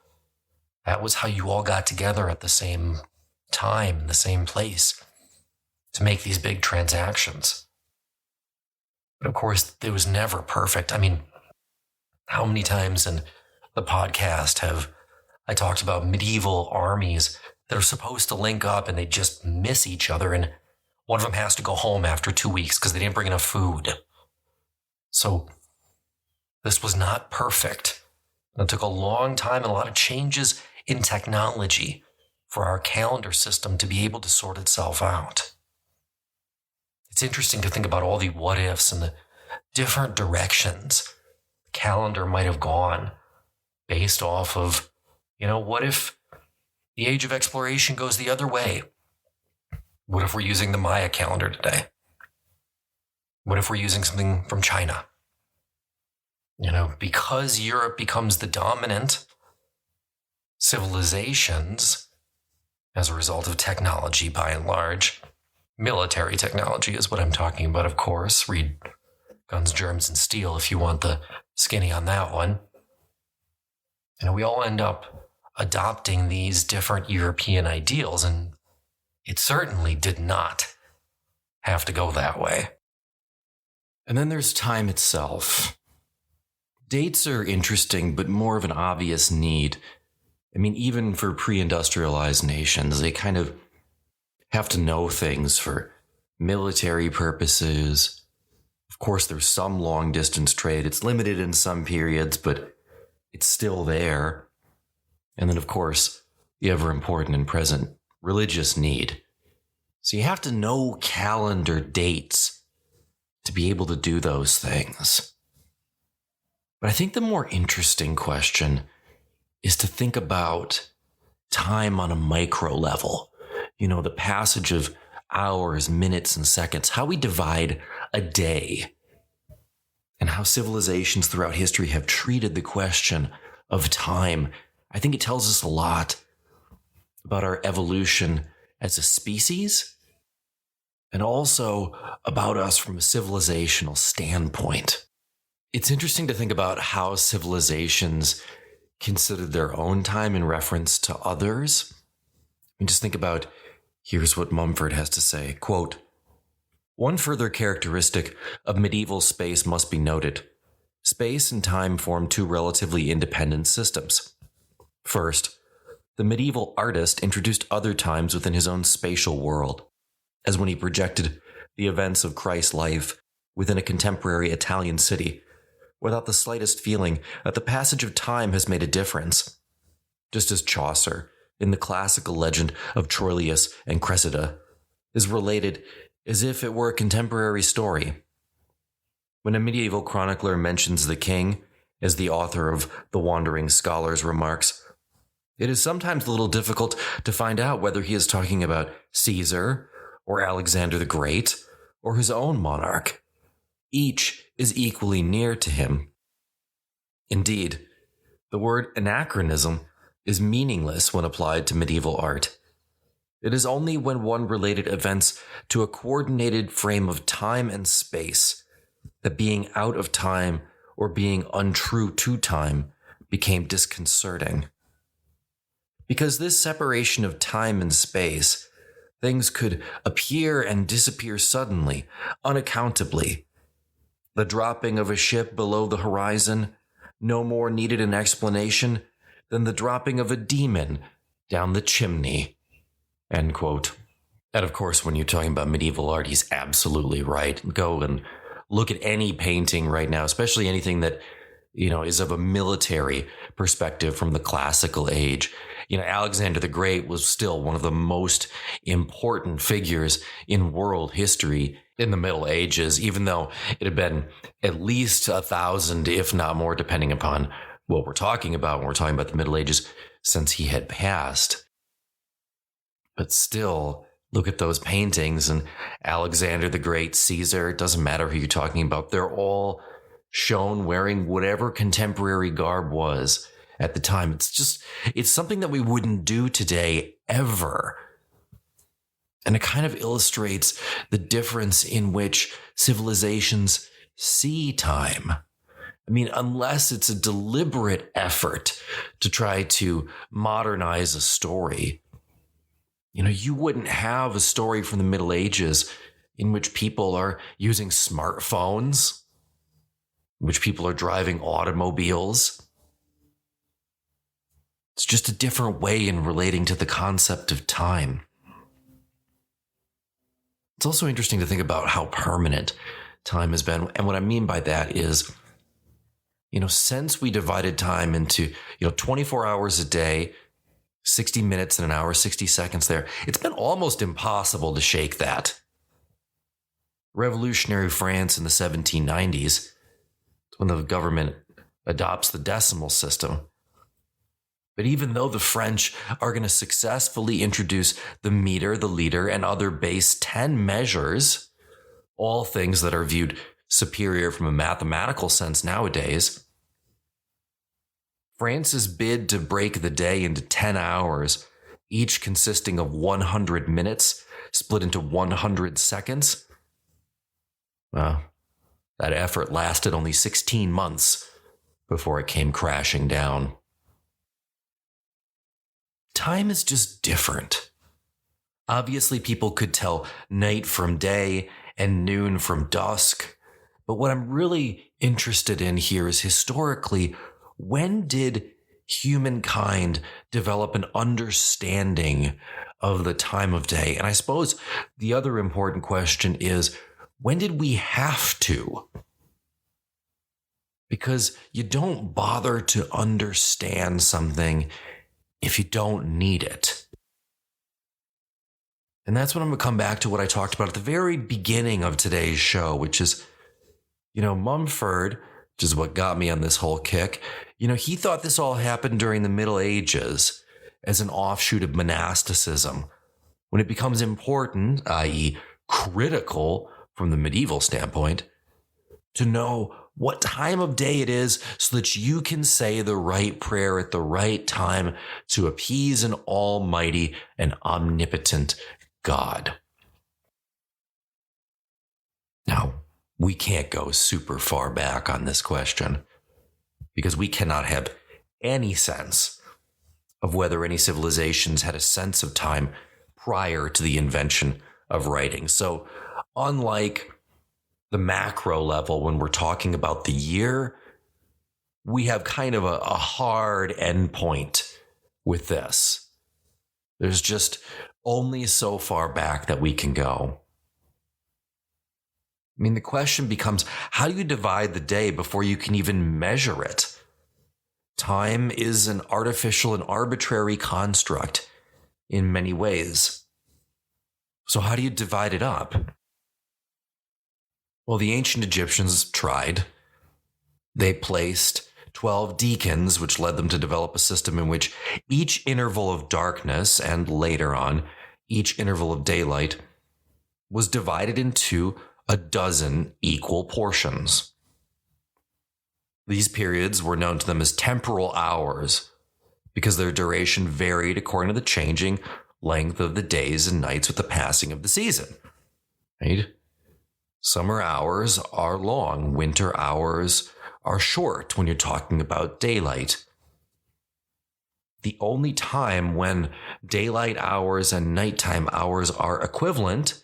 That was how you all got together at the same time, in the same place, to make these big transactions. But of course, it was never perfect. I mean, how many times in the podcast have I talked about medieval armies that are supposed to link up and they just miss each other, and one of them has to go home after 2 weeks because they didn't bring enough food. So this was not perfect. It took a long time and a lot of changes in technology for our calendar system to be able to sort itself out. It's interesting to think about all the what ifs and the different directions the calendar might have gone based off of, what if the age of exploration goes the other way? What if we're using the Maya calendar today? What if we're using something from China? Because Europe becomes the dominant civilizations as a result of technology by and large. Military technology is what I'm talking about, of course. Read Guns, Germs, and Steel if you want the skinny on that one. We all end up adopting these different European ideals, and it certainly did not have to go that way. And then there's time itself. Dates are interesting, but more of an obvious need. I mean, even for pre-industrialized nations, they kind of have to know things for military purposes. Of course, there's some long-distance trade. It's limited in some periods, but it's still there. And then, of course, the ever-important and present religious need. So you have to know calendar dates to be able to do those things. But I think the more interesting question is to think about time on a micro level. The passage of hours, minutes, and seconds, how we divide a day, and how civilizations throughout history have treated the question of time. I think it tells us a lot about our evolution as a species, and also about us from a civilizational standpoint. It's interesting to think about how civilizations considered their own time in reference to others. Just think about, here's what Mumford has to say, quote, "One further characteristic of medieval space must be noted. Space and time form two relatively independent systems. First, the medieval artist introduced other times within his own spatial world, as when he projected the events of Christ's life within a contemporary Italian city, without the slightest feeling that the passage of time has made a difference. Just as Chaucer, in the classical legend of Troilus and Cressida, is related as if it were a contemporary story. When a medieval chronicler mentions the king, as the author of The Wandering Scholars remarks, it is sometimes a little difficult to find out whether he is talking about Caesar, or Alexander the Great, or his own monarch. Each is equally near to him. Indeed, the word anachronism is meaningless when applied to medieval art. It is only when one related events to a coordinated frame of time and space that being out of time or being untrue to time became disconcerting. Because this separation of time and space, things could appear and disappear suddenly, unaccountably. The dropping of a ship below the horizon no more needed an explanation than the dropping of a demon down the chimney. End quote. And of course, when you're talking about medieval art, he's absolutely right. Go and look at any painting right now, especially anything that, is of a military perspective from the classical age. Alexander the Great was still one of the most important figures in world history in the Middle Ages, even though it had been at least 1,000, if not more, depending upon what we're talking about when we're talking about the Middle Ages, since he had passed. But still, look at those paintings, and Alexander the Great, Caesar, it doesn't matter who you're talking about. They're all shown wearing whatever contemporary garb was at the time. It's something that we wouldn't do today ever. And it kind of illustrates the difference in which civilizations see time. I mean, unless it's a deliberate effort to try to modernize a story, you wouldn't have a story from the Middle Ages in which people are using smartphones, in which people are driving automobiles. It's just a different way in relating to the concept of time. It's also interesting to think about how permanent time has been. And what I mean by that is, since we divided time into, 24 hours a day, 60 minutes in an hour, 60 seconds there, it's been almost impossible to shake that. Revolutionary France in the 1790s, when the government adopts the decimal system. But even though the French are going to successfully introduce the meter, the liter, and other base 10 measures, all things that are viewed superior from a mathematical sense nowadays, France's bid to break the day into 10 hours, each consisting of 100 minutes, split into 100 seconds, well, that effort lasted only 16 months before it came crashing down. Time is just different. Obviously, people could tell night from day and noon from dusk. But what I'm really interested in here is historically, when did humankind develop an understanding of the time of day? And I suppose the other important question is, when did we have to? Because you don't bother to understand something if you don't need it. And that's when I'm going to come back to what I talked about at the very beginning of today's show, which is, Mumford, which is what got me on this whole kick. He thought this all happened during the Middle Ages as an offshoot of monasticism. When it becomes important, i.e. critical from the medieval standpoint, to know what time of day it is so that you can say the right prayer at the right time to appease an almighty and omnipotent God. Now, we can't go super far back on this question because we cannot have any sense of whether any civilizations had a sense of time prior to the invention of writing. So, unlike the macro level, when we're talking about the year, we have kind of a hard endpoint with this. There's just only so far back that we can go. I mean, the question becomes, how do you divide the day before you can even measure it? Time is an artificial and arbitrary construct in many ways. So how do you divide it up? Well, the ancient Egyptians tried. They placed 12 deacons, which led them to develop a system in which each interval of darkness and later on, each interval of daylight was divided into a dozen equal portions. These periods were known to them as temporal hours because their duration varied according to the changing length of the days and nights with the passing of the season. Right? Summer hours are long. Winter hours are short when you're talking about daylight. The only time when daylight hours and nighttime hours are equivalent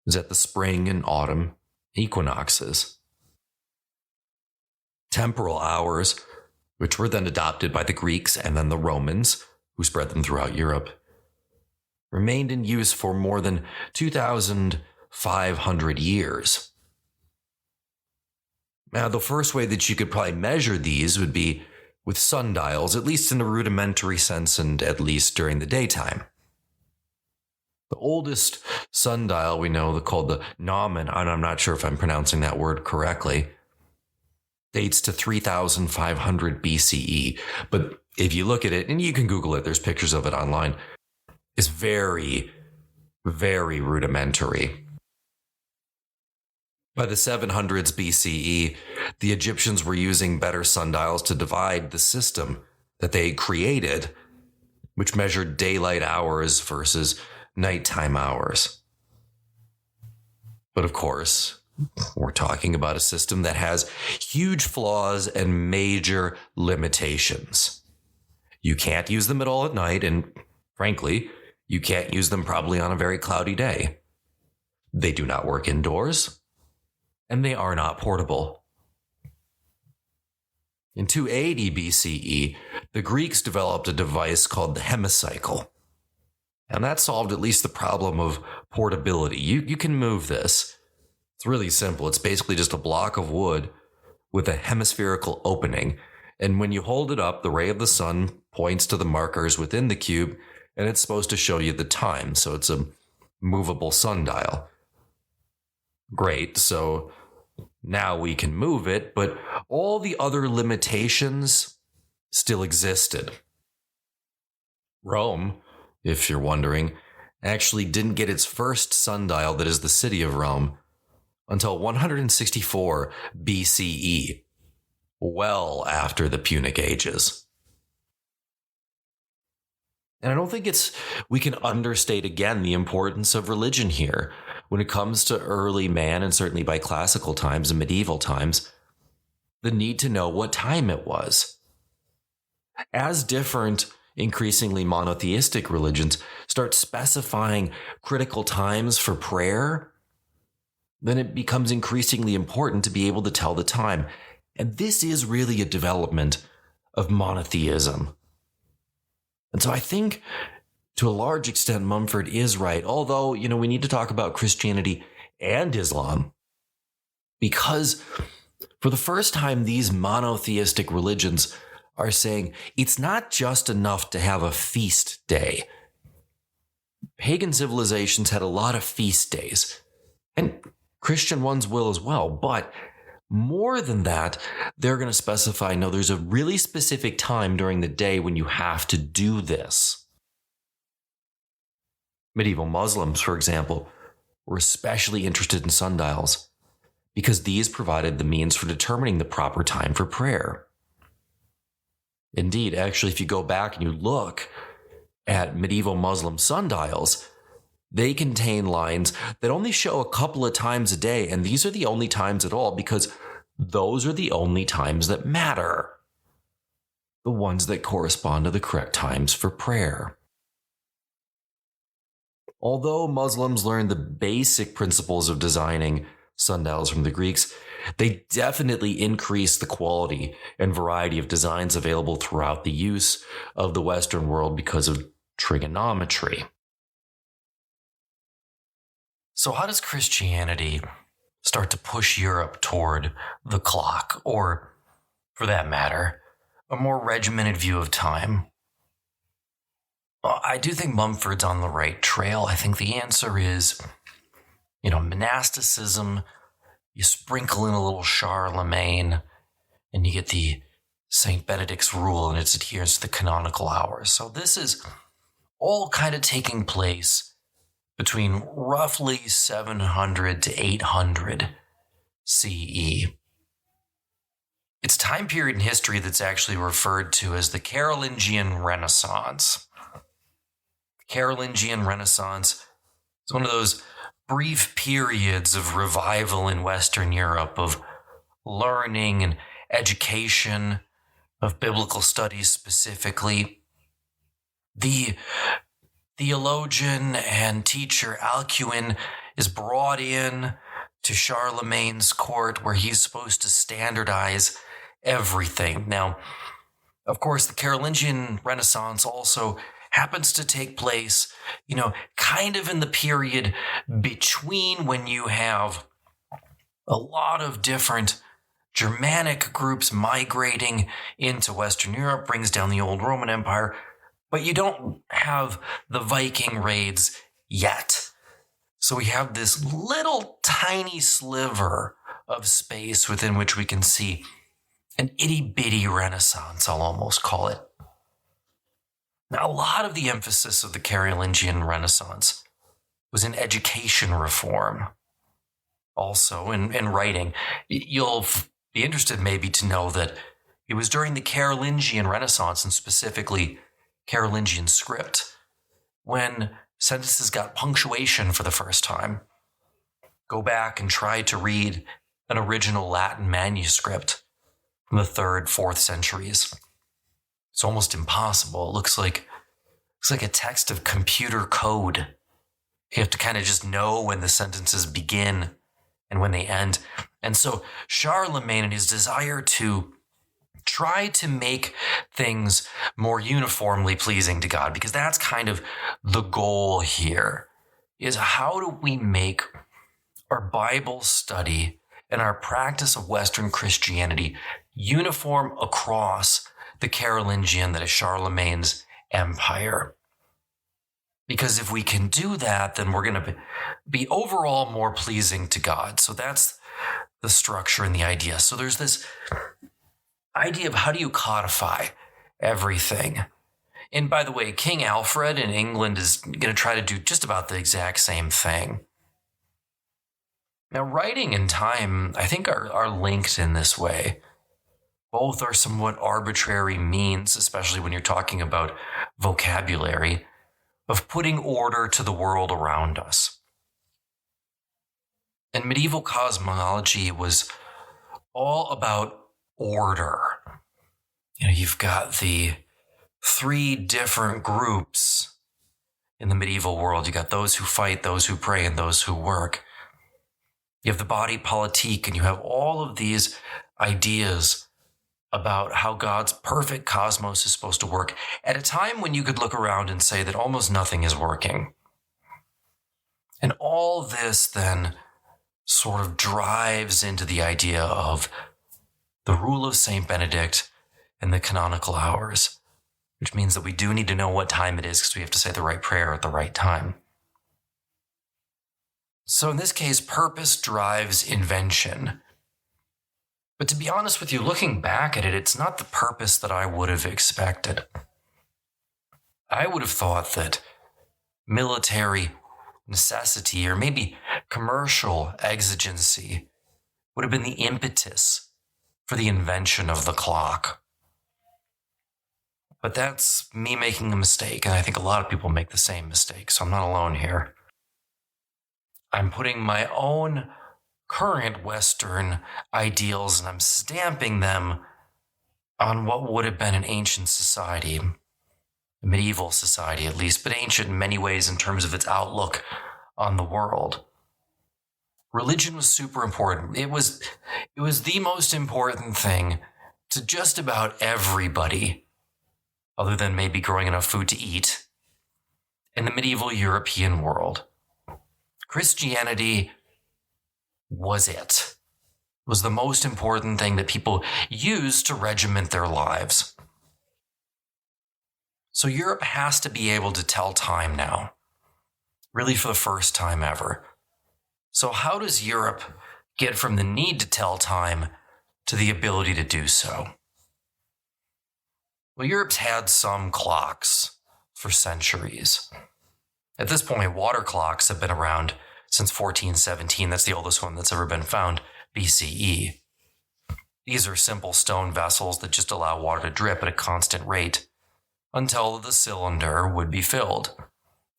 is at the spring and autumn equinoxes. Temporal hours, which were then adopted by the Greeks and then the Romans, who spread them throughout Europe, remained in use for more than 2,500 years. Now, the first way that you could probably measure these would be with sundials, at least in a rudimentary sense and at least during the daytime. The oldest sundial we know, called the Gnomon, and I'm not sure if I'm pronouncing that word correctly, dates to 3,500 BCE. But if you look at it, and you can Google it, there's pictures of it online, it's very, very rudimentary. By the 700s BCE, the Egyptians were using better sundials to divide the system that they created, which measured daylight hours versus nighttime hours. But of course, we're talking about a system that has huge flaws and major limitations. You can't use them at all at night, and frankly, you can't use them probably on a very cloudy day. They do not work indoors, and they are not portable. In 280 BCE, the Greeks developed a device called the hemicycle. And that solved at least the problem of portability. You can move this. It's really simple. It's basically just a block of wood with a hemispherical opening. And when you hold it up, the ray of the sun points to the markers within the cube, and it's supposed to show you the time. So it's a movable sundial. Great. So now we can move it, but all the other limitations still existed. Rome, if you're wondering, actually didn't get its first sundial, that is the city of Rome, until 164 BCE, well after the Punic Ages. And I don't think we can understate again the importance of religion here. When it comes to early man, and certainly by classical times and medieval times, the need to know what time it was. As different, increasingly monotheistic religions start specifying critical times for prayer, then it becomes increasingly important to be able to tell the time. And this is really a development of monotheism. And so I think, to a large extent, Mumford is right. Although, we need to talk about Christianity and Islam. Because for the first time, these monotheistic religions are saying it's not just enough to have a feast day. Pagan civilizations had a lot of feast days. And Christian ones will as well. But more than that, they're going to specify, no, there's a really specific time during the day when you have to do this. Medieval Muslims, for example, were especially interested in sundials because these provided the means for determining the proper time for prayer. Indeed, actually, if you go back and you look at medieval Muslim sundials, they contain lines that only show a couple of times a day, and these are the only times at all because those are the only times that matter. The ones that correspond to the correct times for prayer. Although Muslims learned the basic principles of designing sundials from the Greeks, they definitely increased the quality and variety of designs available throughout the use of the Western world because of trigonometry. So how does Christianity start to push Europe toward the clock, or, for that matter, a more regimented view of time? Well, I do think Mumford's on the right trail. I think the answer is, monasticism. You sprinkle in a little Charlemagne, and you get the St. Benedict's rule and its adherence to the canonical hours. So this is all kind of taking place between roughly 700 to 800 CE. It's a time period in history that's actually referred to as the Carolingian Renaissance. The Carolingian Renaissance is one of those brief periods of revival in Western Europe, of learning and education, of biblical studies specifically. The theologian and teacher Alcuin is brought in to Charlemagne's court where he's supposed to standardize everything. Now, of course, the Carolingian Renaissance also happens to take place, kind of in the period between when you have a lot of different Germanic groups migrating into Western Europe, brings down the old Roman Empire, but you don't have the Viking raids yet. So we have this little tiny sliver of space within which we can see an itty-bitty Renaissance, I'll almost call it. Now, a lot of the emphasis of the Carolingian Renaissance was in education reform. Also, in writing, you'll be interested maybe to know that it was during the Carolingian Renaissance, and specifically Carolingian script, when sentences got punctuation for the first time. Go back and try to read an original Latin manuscript from the 3rd, 4th centuries. It's almost impossible. It looks like a text of computer code. You have to kind of just know when the sentences begin and when they end. And so Charlemagne, in his desire to try to make things more uniformly pleasing to God, because that's kind of the goal here, is how do we make our Bible study and our practice of Western Christianity uniform across the Carolingian, that is Charlemagne's empire. Because if we can do that, then we're going to be overall more pleasing to God. So that's the structure and the idea. So there's this idea of how do you codify everything. And by the way, King Alfred in England is going to try to do just about the exact same thing. Now, writing and time, I think, are linked in this way. Both are somewhat arbitrary means, especially when you're talking about vocabulary, of putting order to the world around us. And medieval cosmology was all about order. You've got the 3 different groups in the medieval world. You got those who fight, those who pray, and those who work. You have the body politique, and you have all of these ideas about how God's perfect cosmos is supposed to work at a time when you could look around and say that almost nothing is working. And all this then sort of drives into the idea of the rule of St. Benedict and the canonical hours, which means that we do need to know what time it is because we have to say the right prayer at the right time. So in this case, purpose drives invention. But to be honest with you, looking back at it, it's not the purpose that I would have expected. I would have thought that military necessity or maybe commercial exigency would have been the impetus for the invention of the clock. But that's me making a mistake, and I think a lot of people make the same mistake, so I'm not alone here. I'm putting my own current Western ideals and I'm stamping them on what would have been an ancient society, a medieval society at least, but ancient in many ways in terms of its outlook on the world. Religion was super important. It was the most important thing to just about everybody, other than maybe growing enough food to eat, in the medieval European world. Christianity was it. It was the most important thing that people used to regiment their lives. So Europe has to be able to tell time now, really for the first time ever. So how does Europe get from the need to tell time to the ability to do so? Well, Europe's had some clocks for centuries. At this point, water clocks have been around since 1417. That's the oldest one that's ever been found, BCE. These are simple stone vessels that just allow water to drip at a constant rate until the cylinder would be filled.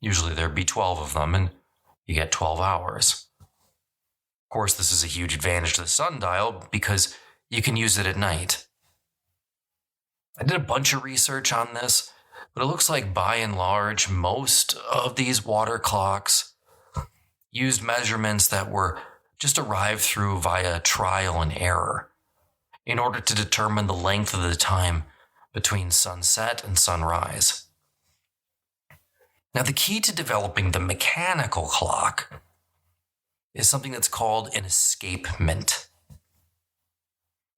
Usually there'd be 12 of them, and you get 12 hours. Of course, this is a huge advantage to the sundial because you can use it at night. I did a bunch of research on this, but it looks like by and large, most of these water clocks used measurements that were just arrived through via trial and error in order to determine the length of the time between sunset and sunrise. Now, the key to developing the mechanical clock is something that's called an escapement.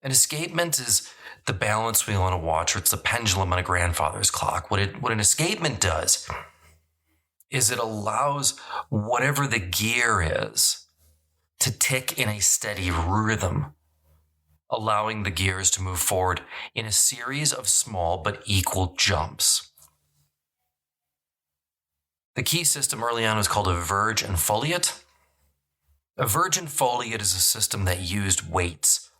An escapement is the balance wheel on a watch, or it's the pendulum on a grandfather's clock. What an escapement does is it allows whatever the gear is to tick in a steady rhythm, allowing the gears to move forward in a series of small but equal jumps. The key system early on was called a verge and foliot. A verge and foliot is a system that used weights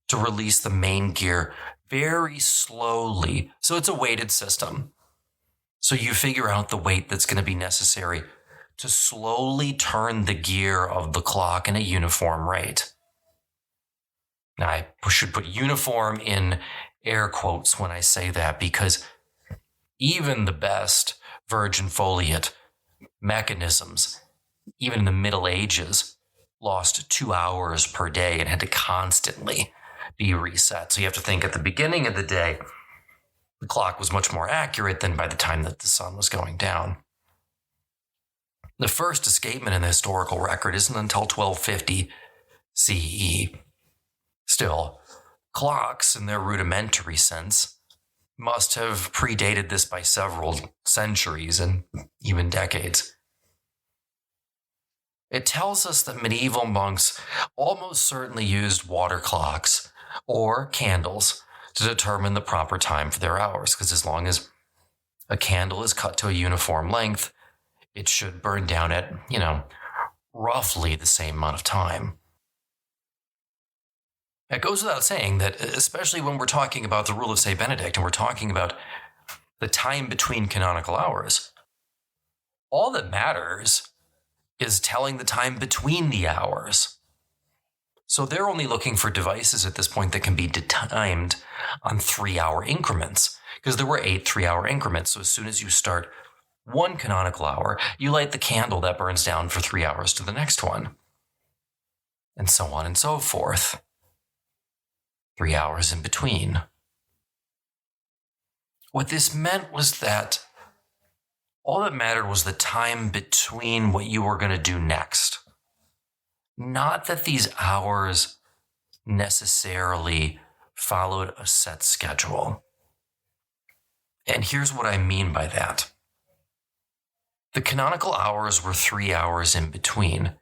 to release the main gear very slowly. So it's a weighted system. So you figure out the weight that's going to be necessary to slowly turn the gear of the clock in a uniform rate. Now, I should put uniform in air quotes when I say that, because even the best verge and foliot mechanisms, even in the Middle Ages, lost 2 hours per day and had to constantly be reset. So you have to think at the beginning of the day, the clock was much more accurate than by the time that the sun was going down. The first escapement in the historical record isn't until 1250 CE. Still, clocks, in their rudimentary sense, must have predated this by several centuries and even decades. It tells us that medieval monks almost certainly used water clocks or candles to determine the proper time for their hours, because as long as a candle is cut to a uniform length, it should burn down at, roughly the same amount of time. It goes without saying that, especially when we're talking about the rule of St. Benedict and we're talking about the time between canonical hours, all that matters is telling the time between the hours. So they're only looking for devices at this point that can be timed on 3-hour increments, because there were 8 3-hour increments. So as soon as you start one canonical hour, you light the candle that burns down for 3 hours to the next one, and so on and so forth. 3 hours in between. What this meant was that all that mattered was the time between what you were going to do next. Not that these hours necessarily followed a set schedule. And here's what I mean by that. The canonical hours were 3 hours in between.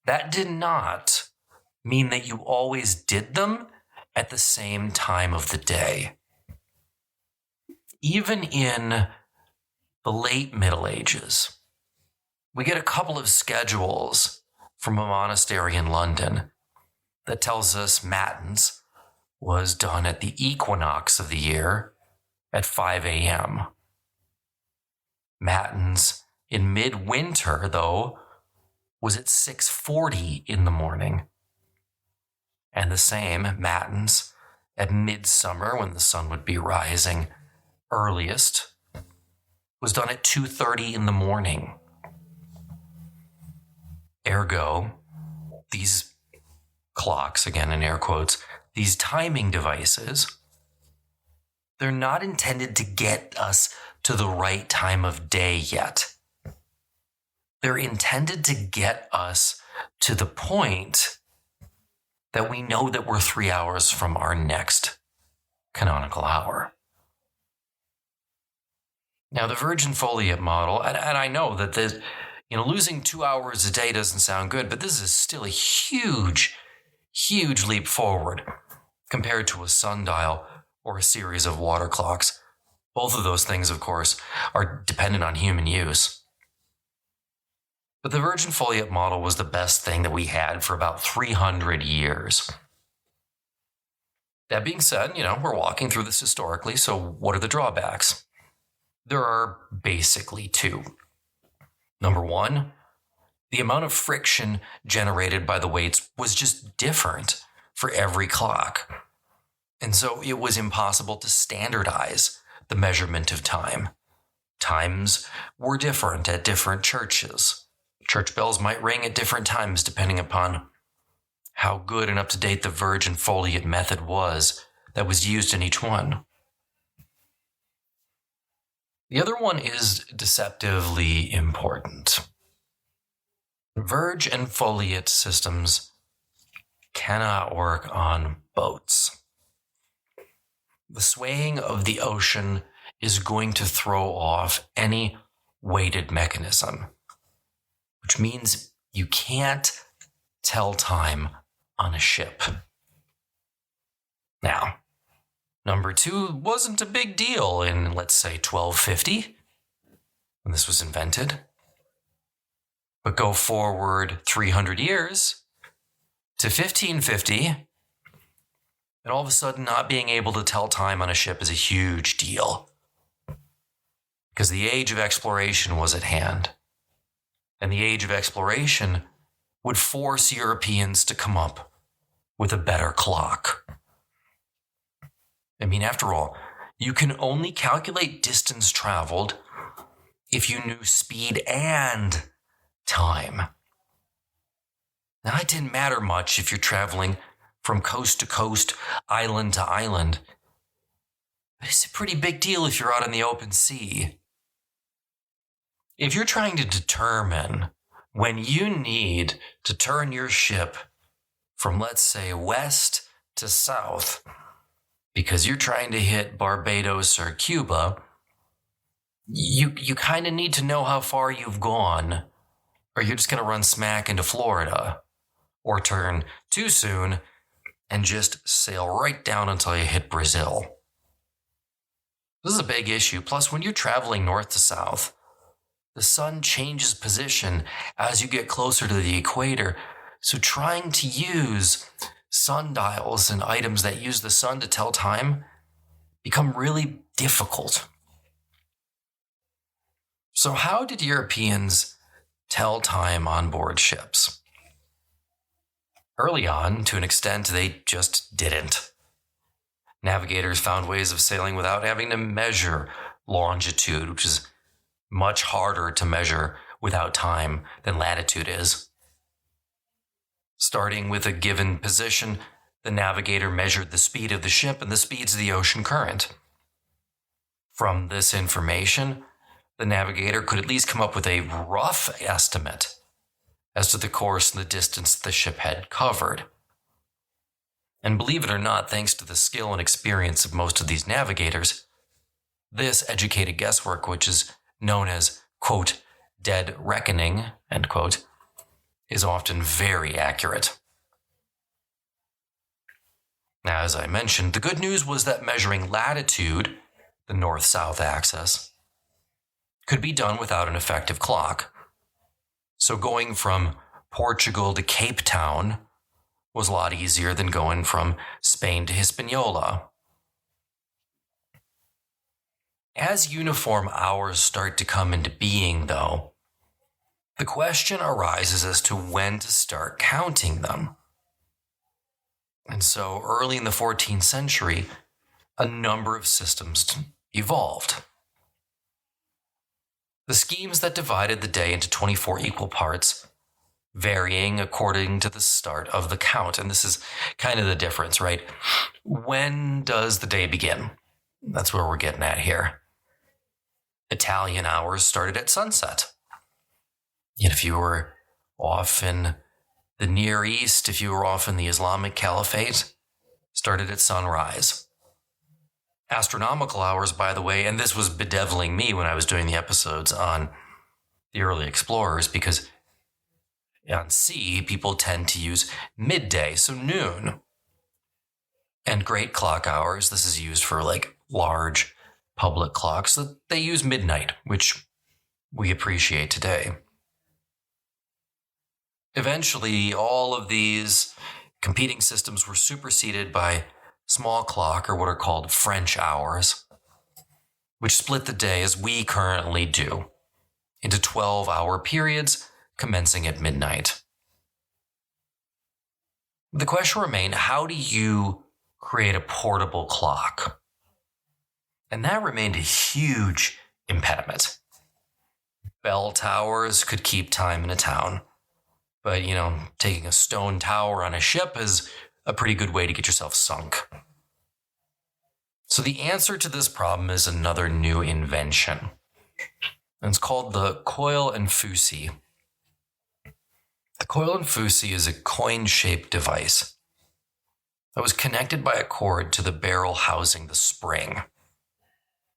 That did not mean that you always did them at the same time of the day. Even in the late Middle Ages, we get a couple of schedules from a monastery in London that tells us Matins was done at the equinox of the year at 5 a.m. Matins in midwinter, though, was at 6:40 in the morning. And the same Matins at midsummer, when the sun would be rising earliest, was done at 2:30 in the morning. Ergo, these clocks, again in air quotes, these timing devices, they're not intended to get us to the right time of day yet. They're intended to get us to the point that we know that we're 3 hours from our next canonical hour. Now, the Virgin Foliot model, and I know that losing 2 hours a day doesn't sound good, but this is still a huge, huge leap forward compared to a sundial or a series of water clocks. Both of those things, of course, are dependent on human use. But the Virgin Foliot model was the best thing that we had for about 300 years. That being said, we're walking through this historically, so what are the drawbacks? There are basically 2. Number 1, the amount of friction generated by the weights was just different for every clock. And so it was impossible to standardize the measurement of time. Times were different at different churches. Church bells might ring at different times depending upon how good and up-to-date the Virgin Foliot method was that was used in each one. The other one is deceptively important. Verge and foliate systems cannot work on boats. The swaying of the ocean is going to throw off any weighted mechanism, which means you can't tell time on a ship. Now, number two wasn't a big deal in, let's say, 1250, when this was invented. But go forward 300 years to 1550, and all of a sudden not being able to tell time on a ship is a huge deal. Because the age of exploration was at hand. And the age of exploration would force Europeans to come up with a better clock. I mean, after all, you can only calculate distance traveled if you knew speed and time. Now, it didn't matter much if you're traveling from coast to coast, island to island. But it's a pretty big deal if you're out in the open sea. If you're trying to determine when you need to turn your ship from, let's say, west to south, because you're trying to hit Barbados or Cuba, you kind of need to know how far you've gone, or you're just going to run smack into Florida, or turn too soon and just sail right down until you hit Brazil. This is a big issue. Plus, when you're traveling north to south, the sun changes position as you get closer to the equator. So trying to use sundials and items that use the sun to tell time become really difficult. So how did Europeans tell time on board ships? Early on, to an extent, they just didn't. Navigators found ways of sailing without having to measure longitude, which is much harder to measure without time than latitude is. Starting with a given position, the navigator measured the speed of the ship and the speeds of the ocean current. From this information, the navigator could at least come up with a rough estimate as to the course and the distance the ship had covered. And believe it or not, thanks to the skill and experience of most of these navigators, this educated guesswork, which is known as, quote, dead reckoning, end quote, is often very accurate. Now, as I mentioned, the good news was that measuring latitude, the north-south axis, could be done without an effective clock. So going from Portugal to Cape Town was a lot easier than going from Spain to Hispaniola. As uniform hours start to come into being, though, the question arises as to when to start counting them. And so early in the 14th century, a number of systems evolved. The schemes that divided the day into 24 equal parts, varying according to the start of the count. And this is kind of the difference, right? When does the day begin? That's where we're getting at here. Italian hours started at sunset. Yet if you were off in the Near East, if you were off in the Islamic Caliphate, started at sunrise. Astronomical hours, by the way, and this was bedeviling me when I was doing the episodes on the early explorers, because on sea, people tend to use midday, so noon. And great clock hours, this is used for like large public clocks, so they use midnight, which we appreciate today. Eventually, all of these competing systems were superseded by small clock, or what are called French hours, which split the day as we currently do into 12-hour periods commencing at midnight. The question remained, how do you create a portable clock? And that remained a huge impediment. Bell towers could keep time in a town. But, taking a stone tower on a ship is a pretty good way to get yourself sunk. So the answer to this problem is another new invention. And it's called the coil and fusee. The coil and fusee is a coin-shaped device that was connected by a cord to the barrel housing the spring.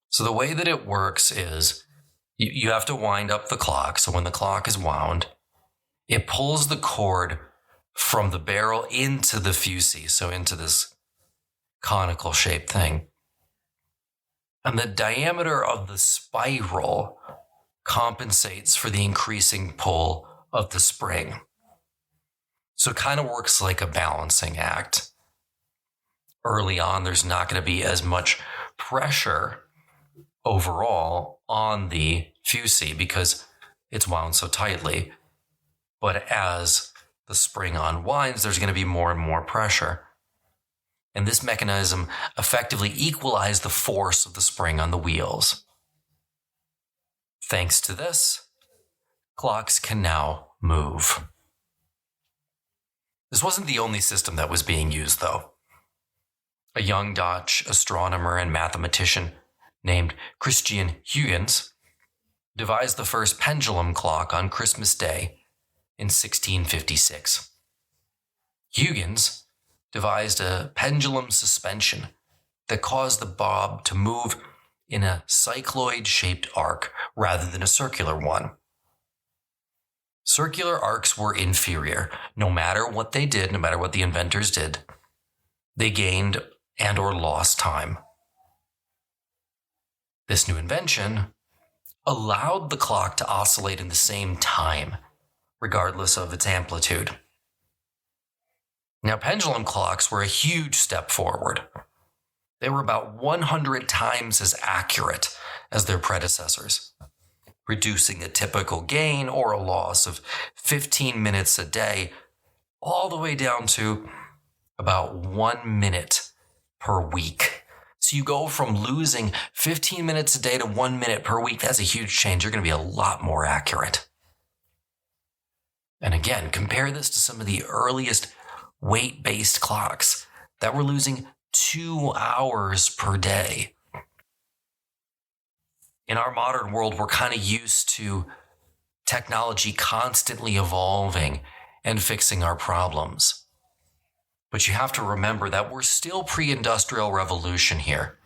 So the way that it works is you have to wind up the clock. So when the clock is wound, it pulls the cord from the barrel into the fusee, so into this conical shaped thing. And the diameter of the spiral compensates for the increasing pull of the spring. So it kind of works like a balancing act. Early on, there's not going to be as much pressure overall on the fusee because it's wound so tightly. But as the spring unwinds, there's going to be more and more pressure. And this mechanism effectively equalized the force of the spring on the wheels. Thanks to this, clocks can now move. This wasn't the only system that was being used, though. A young Dutch astronomer and mathematician named Christian Huygens devised the first pendulum clock on Christmas Day in 1656. Huygens devised a pendulum suspension that caused the bob to move in a cycloid-shaped arc rather than a circular one. Circular arcs were inferior. No matter what they did, no matter what the inventors did, they gained and or lost time. This new invention allowed the clock to oscillate in the same time, regardless of its amplitude. Now, pendulum clocks were a huge step forward. They were about 100 times as accurate as their predecessors, reducing a typical gain or a loss of 15 minutes a day all the way down to about 1 minute per week. So you go from losing 15 minutes a day to 1 minute per week. That's a huge change. You're going to be a lot more accurate. And again, compare this to some of the earliest weight-based clocks that were losing 2 hours per day. In our modern world, we're kind of used to technology constantly evolving and fixing our problems. But you have to remember that we're still pre-industrial revolution here.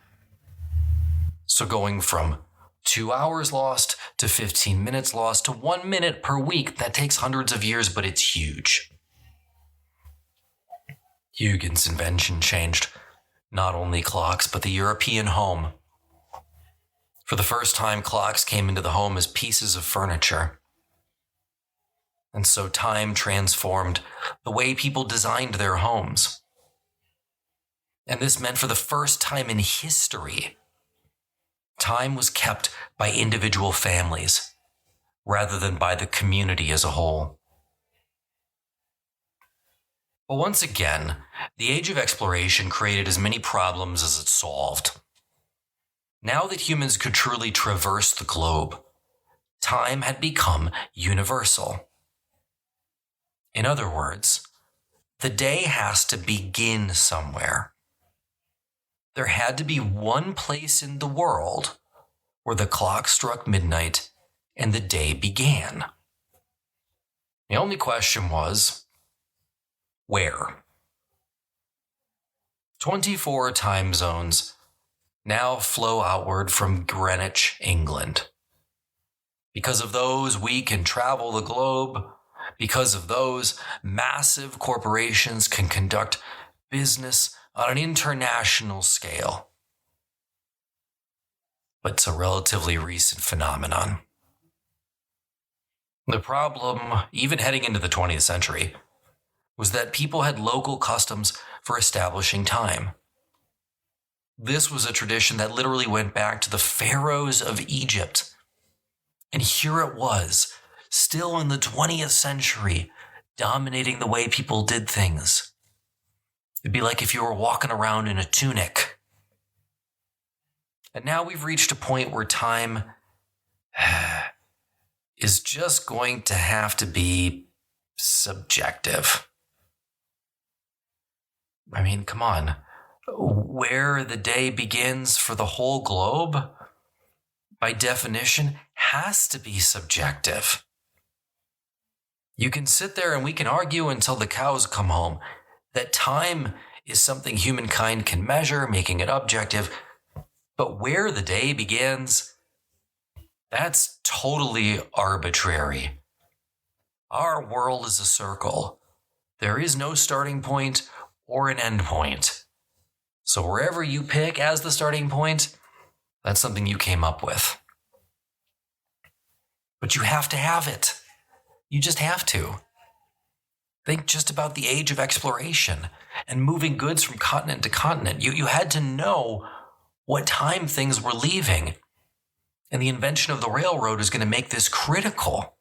So going from 2 hours lost to 15 minutes lost to 1 minute per week, that takes hundreds of years, but it's huge. Huygens' invention changed not only clocks, but the European home. For the first time, clocks came into the home as pieces of furniture. And so time transformed the way people designed their homes. And this meant for the first time in history, time was kept by individual families rather than by the community as a whole. But once again, the age of exploration created as many problems as it solved. Now that humans could truly traverse the globe, time had become universal. In other words, the day has to begin somewhere. There had to be one place in the world where the clock struck midnight and the day began. The only question was, where? 24 time zones now flow outward from Greenwich, England. Because of those, we can travel the globe. Because of those, massive corporations can conduct business on an international scale. But it's a relatively recent phenomenon. The problem, even heading into the 20th century, was that people had local customs for establishing time. This was a tradition that literally went back to the pharaohs of Egypt. And here it was, still in the 20th century, dominating the way people did things. It'd be like if you were walking around in a tunic. And now we've reached a point where time is just going to have to be subjective. I mean, come on. Where the day begins for the whole globe, by definition, has to be subjective. You can sit there and we can argue until the cows come home that time is something humankind can measure, making it objective. But where the day begins, that's totally arbitrary. Our world is a circle. There is no starting point or an end point. So wherever you pick as the starting point, that's something you came up with. But you have to have it. You just have to. Think just about the age of exploration and moving goods from continent to continent. You had to know what time things were leaving. And the invention of the railroad is going to make this critical.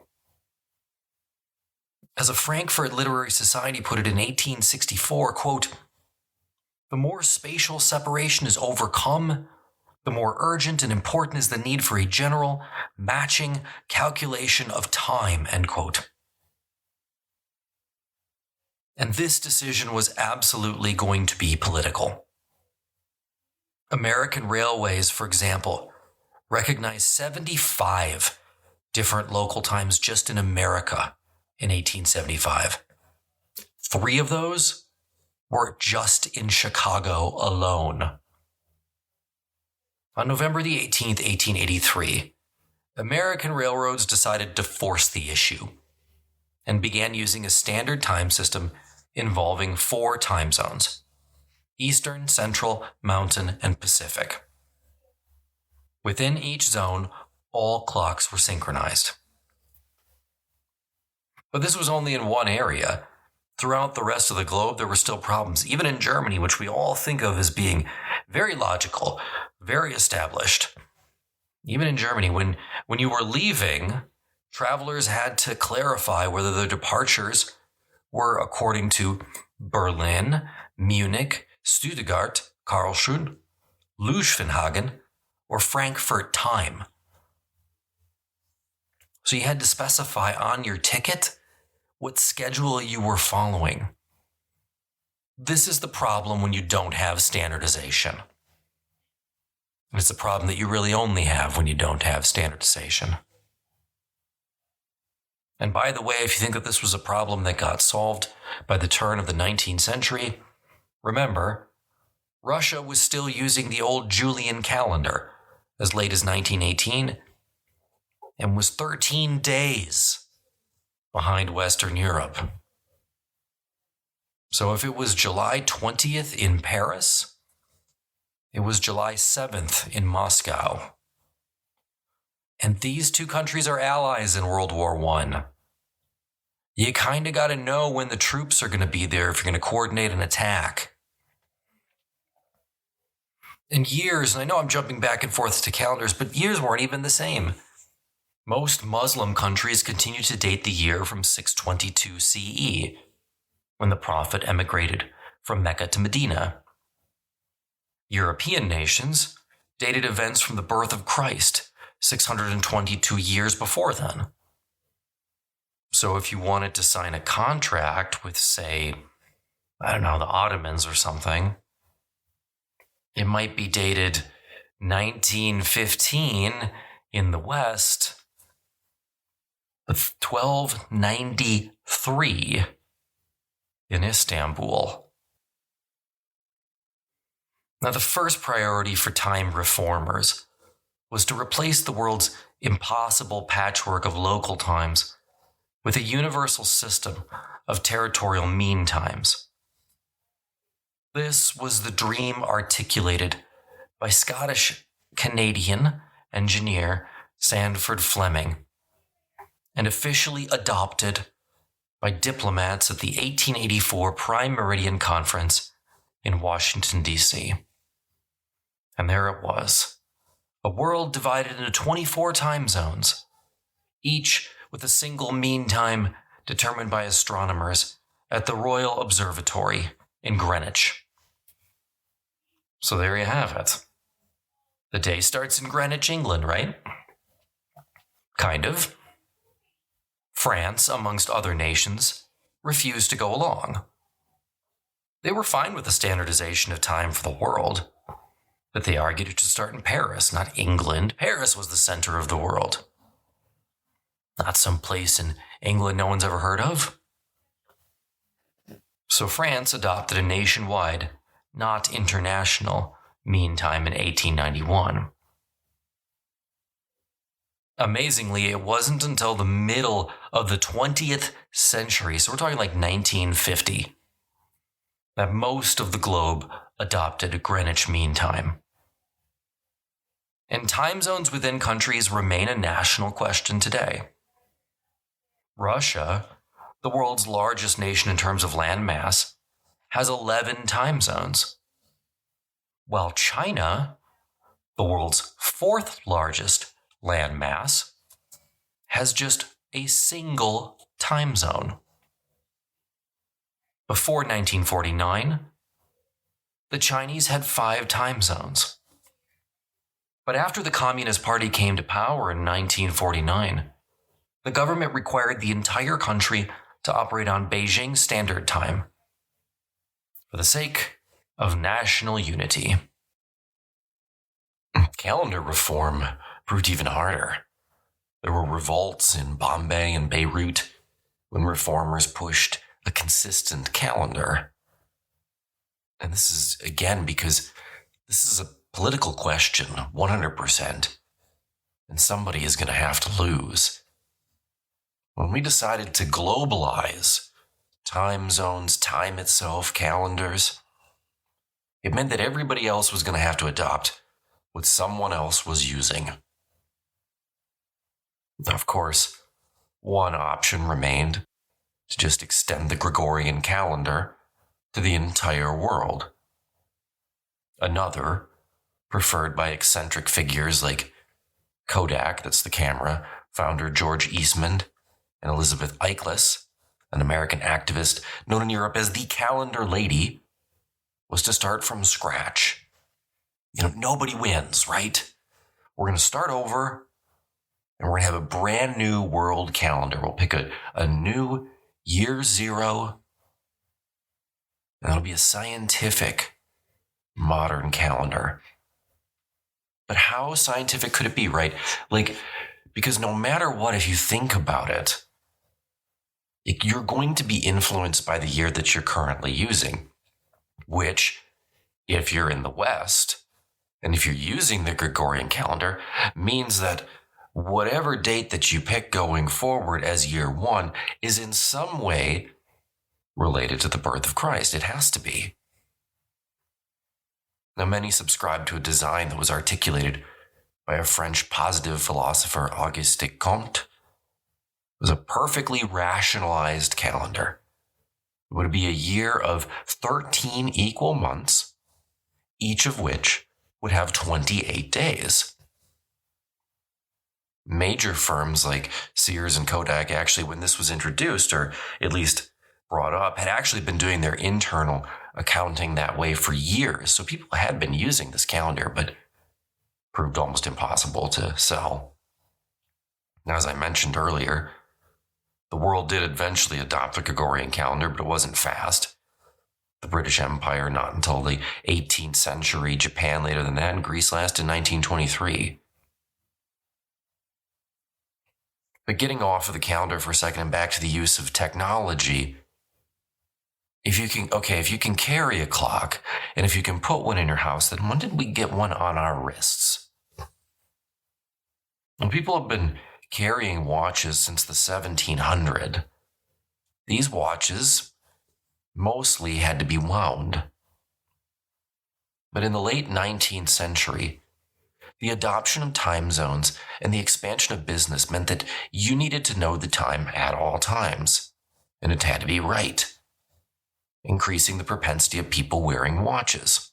As a Frankfurt Literary Society put it in 1864, quote, "The more spatial separation is overcome, the more urgent and important is the need for a general, matching calculation of time," end quote. And this decision was absolutely going to be political. American Railways, for example, recognized 75 different local times just in America in 1875. 3 of those were just in Chicago alone. On November the 18th, 1883, American railroads decided to force the issue and began using a standard time system involving 4 time zones: Eastern, Central, Mountain, and Pacific. Within each zone, all clocks were synchronized. But this was only in one area. Throughout the rest of the globe, there were still problems, even in Germany, which we all think of as being very logical, very established. Even in Germany, when you were leaving, travelers had to clarify whether their departures were according to Berlin, Munich, Stuttgart, Karlsruhe, Leuschwenhagen, or Frankfurt time. So you had to specify on your ticket what schedule you were following. This is the problem when you don't have standardization. It's a problem that you really only have when you don't have standardization. And by the way, if you think that this was a problem that got solved by the turn of the 19th century, remember, Russia was still using the old Julian calendar as late as 1918 and was 13 days behind Western Europe. So if it was July 20th in Paris, it was July 7th in Moscow. And these 2 countries are allies in World War I. You kind of got to know when the troops are going to be there if you're going to coordinate an attack. And years, and I know I'm jumping back and forth to calendars, but years weren't even the same. Most Muslim countries continue to date the year from 622 CE, when the Prophet emigrated from Mecca to Medina. European nations dated events from the birth of Christ, 622 years before then. So if you wanted to sign a contract with, say, I don't know, the Ottomans or something, it might be dated 1915 in the West, but 1293 in Istanbul. Now, the first priority for time reformers was to replace the world's impossible patchwork of local times with a universal system of territorial mean times. This was the dream articulated by Scottish-Canadian engineer Sandford Fleming and officially adopted by diplomats at the 1884 Prime Meridian Conference in Washington, D.C. And there it was, a world divided into 24 time zones, each with a single mean time determined by astronomers at the Royal Observatory in Greenwich. So there you have it. The day starts in Greenwich, England, right? Kind of. France, amongst other nations, refused to go along. They were fine with the standardization of time for the world, but they argued it should start in Paris, not England. Paris was the center of the world. not some place in England no one's ever heard of. So France adopted a nationwide, not international, mean time in 1891. Amazingly, it wasn't until the middle of the 20th century, so we're talking like 1950, that most of the globe adopted Greenwich Mean Time. And time zones within countries remain a national question today. Russia, the world's largest nation in terms of land mass, has 11 time zones, while China, the world's fourth largest land mass, has just a single time zone. Before 1949, the Chinese had 5 time zones. But after the Communist Party came to power in 1949, the government required the entire country to operate on Beijing Standard Time for the sake of national unity. Calendar reform proved even harder. There were revolts in Bombay and Beirut when reformers pushed a consistent calendar. And this is, again, because this is a political question, 100%. And somebody is going to have to lose. When we decided to globalize time zones, time itself, calendars, it meant that everybody else was going to have to adopt what someone else was using. Of course, one option remained to just extend the Gregorian calendar to the entire world. Another, preferred by eccentric figures like Kodak, that's the camera, founder George Eastman, and Elizabeth Eichless, an American activist known in Europe as the Calendar Lady, was to start from scratch. Nobody wins, right? We're going to start over, and we're going to have a brand new world calendar. We'll pick a new year zero, and it'll be a scientific, modern calendar. But how scientific could it be, right? Because no matter what, if you think about it, you're going to be influenced by the year that you're currently using, which, if you're in the West, and if you're using the Gregorian calendar, means that whatever date that you pick going forward as year one is in some way related to the birth of Christ. It has to be. Now, many subscribe to a design that was articulated by a French positive philosopher, Auguste Comte. It was a perfectly rationalized calendar. It would be a year of 13 equal months, each of which would have 28 days. Major firms like Sears and Kodak actually, when this was introduced, or at least brought up, had actually been doing their internal accounting that way for years. So people had been using this calendar, but proved almost impossible to sell. Now, as I mentioned earlier, the world did eventually adopt the Gregorian calendar, but it wasn't fast. The British Empire, not until the 18th century, Japan later than that, and Greece last in 1923. But getting off of the calendar for a second and back to the use of technology, if you can carry a clock, and if you can put one in your house, then when did we get one on our wrists? And people have been carrying watches since the 1700s. These watches mostly had to be wound. But in the late 19th century, the adoption of time zones and the expansion of business meant that you needed to know the time at all times, and it had to be right, increasing the propensity of people wearing watches.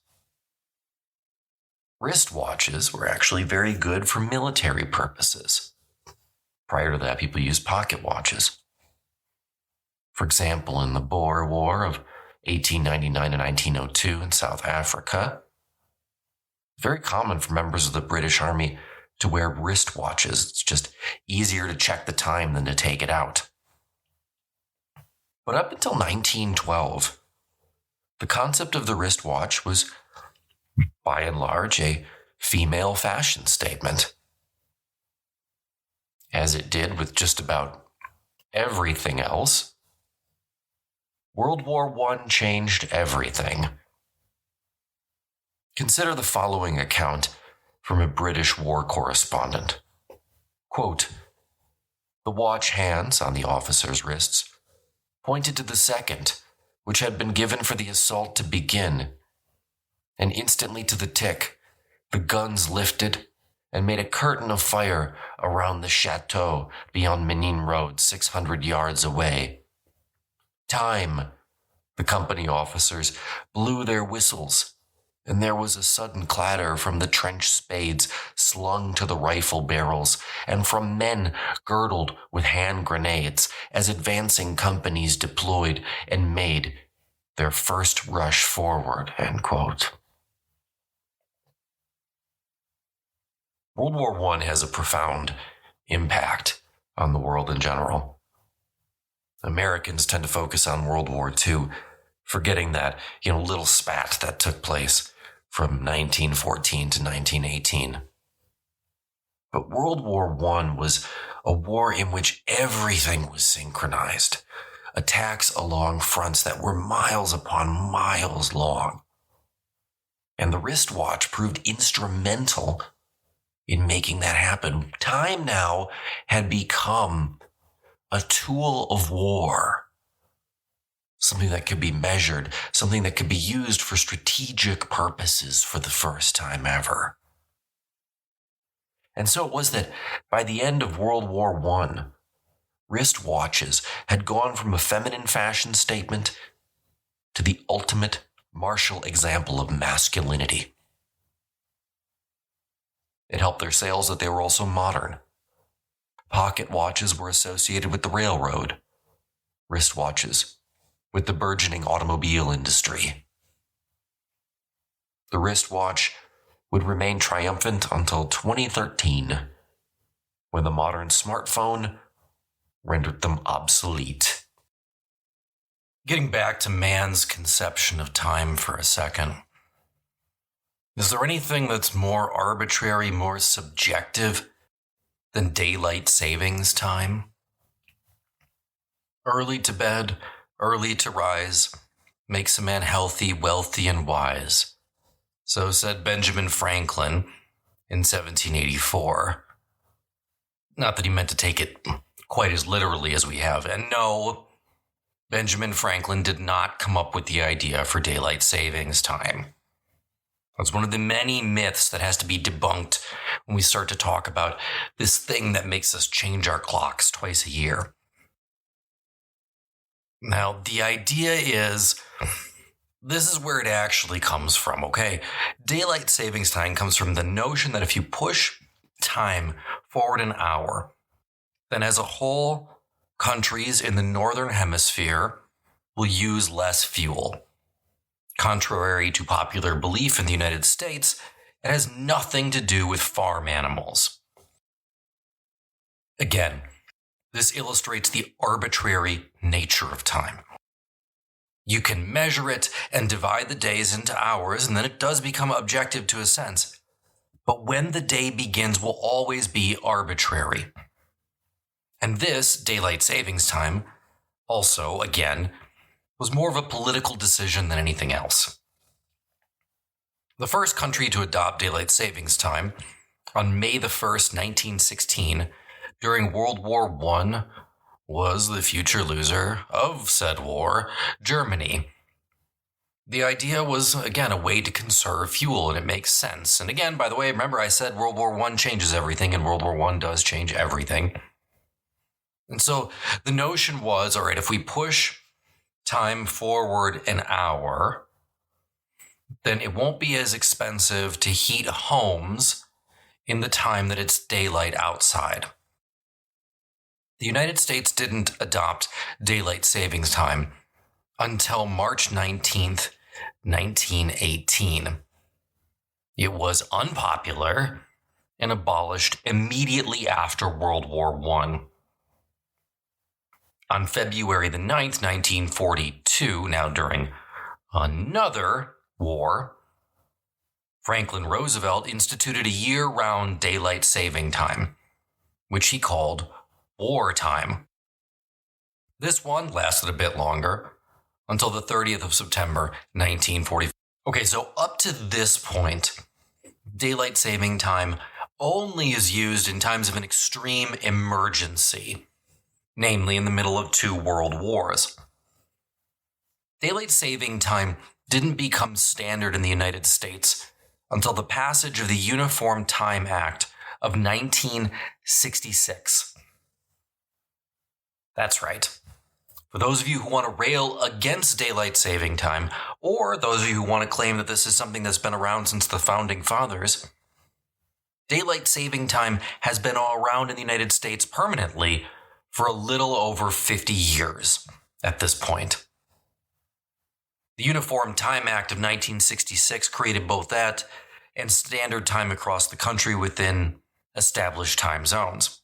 Wristwatches were actually very good for military purposes. Prior to that, people used pocket watches. For example, in the Boer War of 1899 to 1902 in South Africa, it's very common for members of the British Army to wear wristwatches. It's just easier to check the time than to take it out. But up until 1912, the concept of the wristwatch was, by and large, a female fashion statement. It as it did with just about everything else, World War I changed everything. Consider the following account from a British war correspondent. Quote, "The watch hands on the officers' wrists pointed to the second, which had been given for the assault to begin, and instantly to the tick, the guns lifted and made a curtain of fire around the chateau beyond Menin Road, 600 yards away. Time! The company officers blew their whistles, and there was a sudden clatter from the trench spades slung to the rifle barrels, and from men girdled with hand grenades as advancing companies deployed and made their first rush forward." End quote. World War I has a profound impact on the world in general. Americans tend to focus on World War II, forgetting that, little spat that took place from 1914 to 1918. But World War I was a war in which everything was synchronized. Attacks along fronts that were miles upon miles long. And the wristwatch proved instrumental in making that happen. Time now had become a tool of war. Something that could be measured, something that could be used for strategic purposes for the first time ever. And so it was that by the end of World War I, wristwatches had gone from a feminine fashion statement to the ultimate martial example of masculinity. It helped their sales that they were also modern. Pocket watches were associated with the railroad, wristwatches with the burgeoning automobile industry. The wristwatch would remain triumphant until 2013, when the modern smartphone rendered them obsolete. Getting back to man's conception of time for a second. Is there anything that's more arbitrary, more subjective than daylight savings time? Early to bed, early to rise, makes a man healthy, wealthy, and wise. So said Benjamin Franklin in 1784. Not that he meant to take it quite as literally as we have. And no, Benjamin Franklin did not come up with the idea for daylight savings time. That's one of the many myths that has to be debunked when we start to talk about this thing that makes us change our clocks twice a year. Now, the idea is, this is where it actually comes from, okay? Daylight savings time comes from the notion that if you push time forward an hour, then as a whole, countries in the northern hemisphere will use less fuel. Contrary to popular belief in the United States, it has nothing to do with farm animals. Again, this illustrates the arbitrary nature of time. You can measure it and divide the days into hours, and then it does become objective to a sense. But when the day begins will always be arbitrary. And this, daylight savings time, also, again, was more of a political decision than anything else. The first country to adopt daylight savings time on May the 1st, 1916, during World War I, was the future loser of said war, Germany. The idea was, again, a way to conserve fuel, and it makes sense. And again, by the way, remember I said World War I changes everything, and World War I does change everything. And so the notion was, all right, if we push time forward an hour, then it won't be as expensive to heat homes in the time that it's daylight outside. The United States didn't adopt daylight savings time until March 19th, 1918. It was unpopular and abolished immediately after World War I. On February the 9th, 1942, now during another war, Franklin Roosevelt instituted a year-round daylight saving time, which he called wartime. This one lasted a bit longer, until the 30th of September, 1945. Okay, so up to this point, daylight saving time only is used in times of an extreme emergency, namely in the middle of 2 world wars. Daylight saving time didn't become standard in the United States until the passage of the Uniform Time Act of 1966. That's right. For those of you who want to rail against daylight saving time, or those of you who want to claim that this is something that's been around since the Founding Fathers, daylight saving time has been around in the United States permanently for a little over 50 years at this point. The Uniform Time Act of 1966 created both that and standard time across the country within established time zones.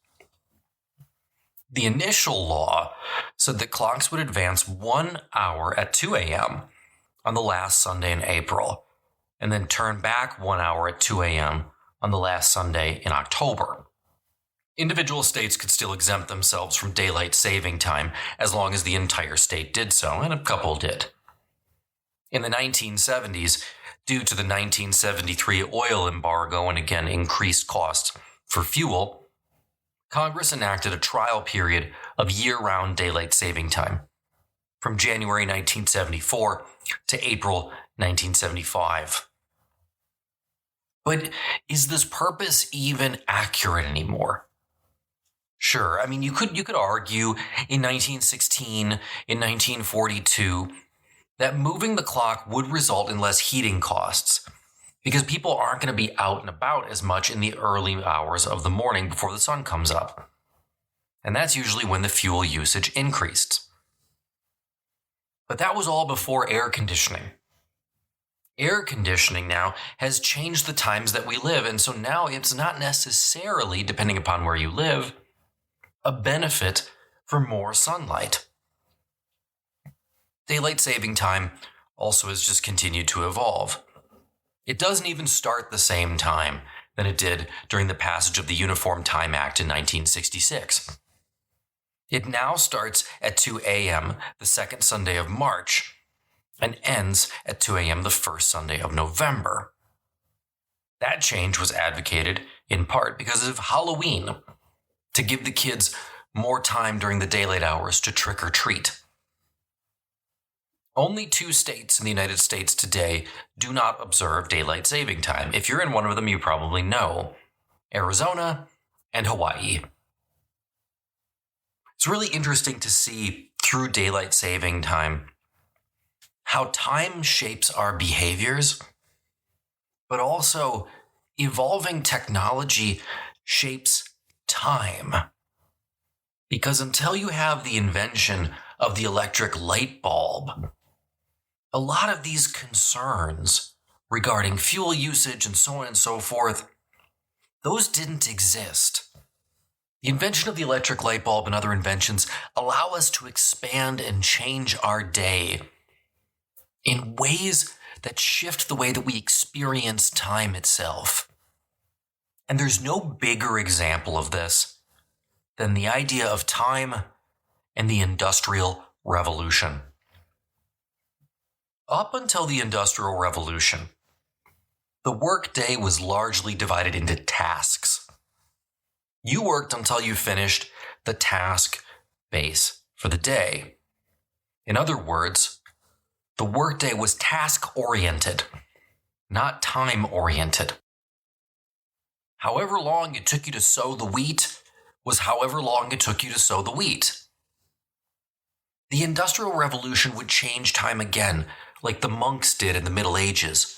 The initial law said that clocks would advance 1 hour at 2 a.m. on the last Sunday in April, and then turn back 1 hour at 2 a.m. on the last Sunday in October. Individual states could still exempt themselves from daylight saving time as long as the entire state did so, and a couple did. In the 1970s, due to the 1973 oil embargo and again increased costs for fuel, Congress enacted a trial period of year-round daylight saving time from January 1974 to April 1975. But is this purpose even accurate anymore? Sure, I mean, you could argue in 1916, in 1942, that moving the clock would result in less heating costs, because people aren't going to be out and about as much in the early hours of the morning before the sun comes up. And that's usually when the fuel usage increased. But that was all before air conditioning. Air conditioning now has changed the times that we live, and so now it's not necessarily, depending upon where you live, a benefit for more sunlight. Daylight saving time also has just continued to evolve. It doesn't even start the same time than it did during the passage of the Uniform Time Act in 1966. It now starts at 2 a.m. the second Sunday of March and ends at 2 a.m. the first Sunday of November. That change was advocated in part because of Halloween, to give the kids more time during the daylight hours to trick or treat. Only 2 states in the United States today do not observe daylight saving time. If you're in one of them, you probably know: Arizona and Hawaii. It's really interesting to see through daylight saving time how time shapes our behaviors, but also evolving technology shapes time. Because until you have the invention of the electric light bulb, a lot of these concerns regarding fuel usage and so on and so forth, those didn't exist. The invention of the electric light bulb and other inventions allow us to expand and change our day in ways that shift the way that we experience time itself. And there's no bigger example of this than the idea of time and the Industrial Revolution. Up until the Industrial Revolution, the workday was largely divided into tasks. You worked until you finished the task base for the day. In other words, the workday was task-oriented, not time-oriented. However long it took you to sow the wheat was however long it took you to sow the wheat. The Industrial Revolution would change time again, like the monks did in the Middle Ages,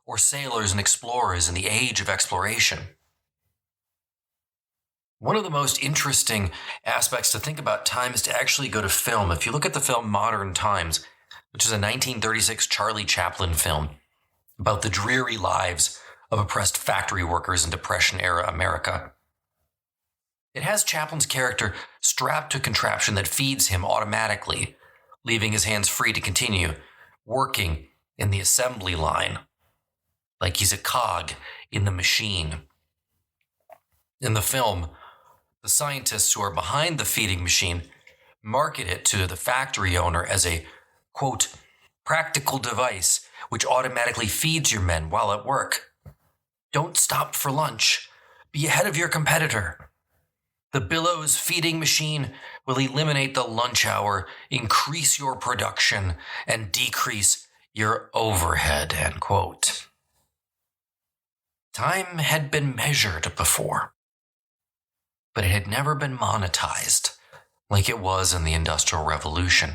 or sailors and explorers in the Age of Exploration. One of the most interesting aspects to think about time is to actually go to film. If you look at the film Modern Times, which is a 1936 Charlie Chaplin film about the dreary lives of oppressed factory workers in Depression-era America, it has Chaplin's character strapped to a contraption that feeds him automatically, leaving his hands free to continue working in the assembly line, like he's a cog in the machine. In the film, The scientists who are behind the feeding machine market it to the factory owner as a, quote, practical device which automatically feeds your men while at work. Don't stop for lunch. Be ahead of your competitor. The Billows feeding machine will eliminate the lunch hour, increase your production, and decrease your overhead, end quote. Time had been measured before, but it had never been monetized like it was in the Industrial Revolution.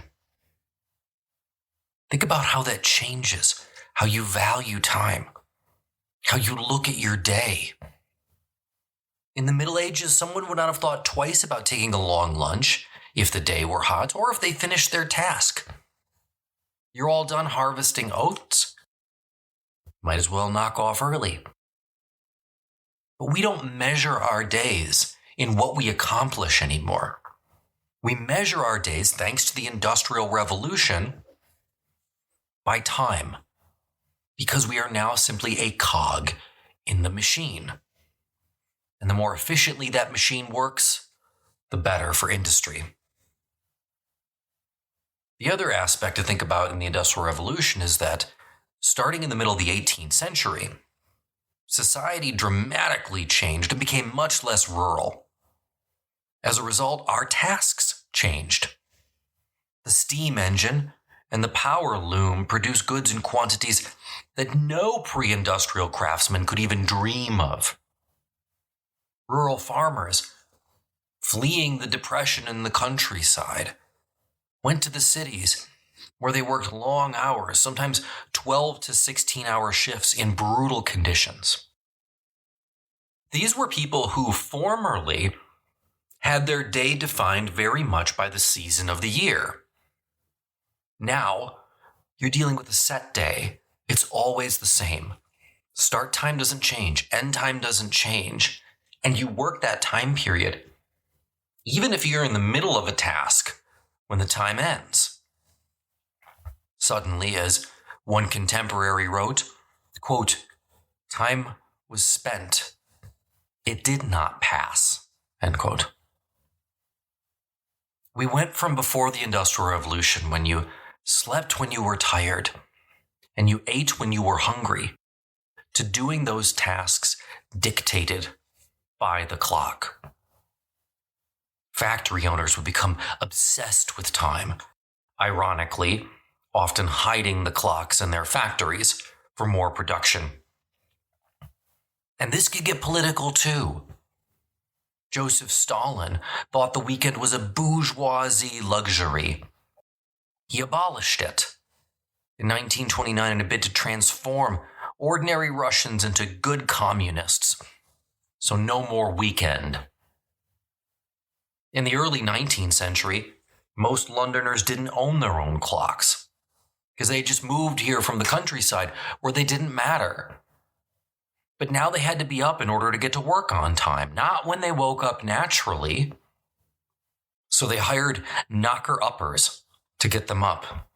Think about how that changes how you value time, how you look at your day. In the Middle Ages, someone would not have thought twice about taking a long lunch if the day were hot or if they finished their task. You're all done harvesting oats. Might as well knock off early. But we don't measure our days in what we accomplish anymore. We measure our days, thanks to the Industrial Revolution, by time, because we are now simply a cog in the machine. And the more efficiently that machine works, the better for industry. The other aspect to think about in the Industrial Revolution is that, starting in the middle of the 18th century, society dramatically changed and became much less rural. As a result, our tasks changed. The steam engine and the power loom produced goods in quantities that no pre-industrial craftsman could even dream of. Rural farmers, fleeing the depression in the countryside, went to the cities where they worked long hours, sometimes 12 to 16-hour shifts in brutal conditions. These were people who formerly had their day defined very much by the season of the year. Now, you're dealing with a set day. It's always the same. Start time doesn't change. End time doesn't change. And you work that time period, even if you're in the middle of a task when the time ends. Suddenly, as one contemporary wrote, quote, time was spent. It did not pass, end quote. We went from before the Industrial Revolution, when you slept when you were tired and you ate when you were hungry, to doing those tasks dictated by the clock. Factory owners would become obsessed with time, ironically, often hiding the clocks in their factories for more production. And this could get political too. Joseph Stalin thought the weekend was a bourgeoisie luxury. He abolished it in 1929 in a bid to transform ordinary Russians into good communists. So no more weekend. In the early 19th century, most Londoners didn't own their own clocks because they just moved here from the countryside where they didn't matter. But now they had to be up in order to get to work on time, not when they woke up naturally. So they hired knocker-uppers to get them up.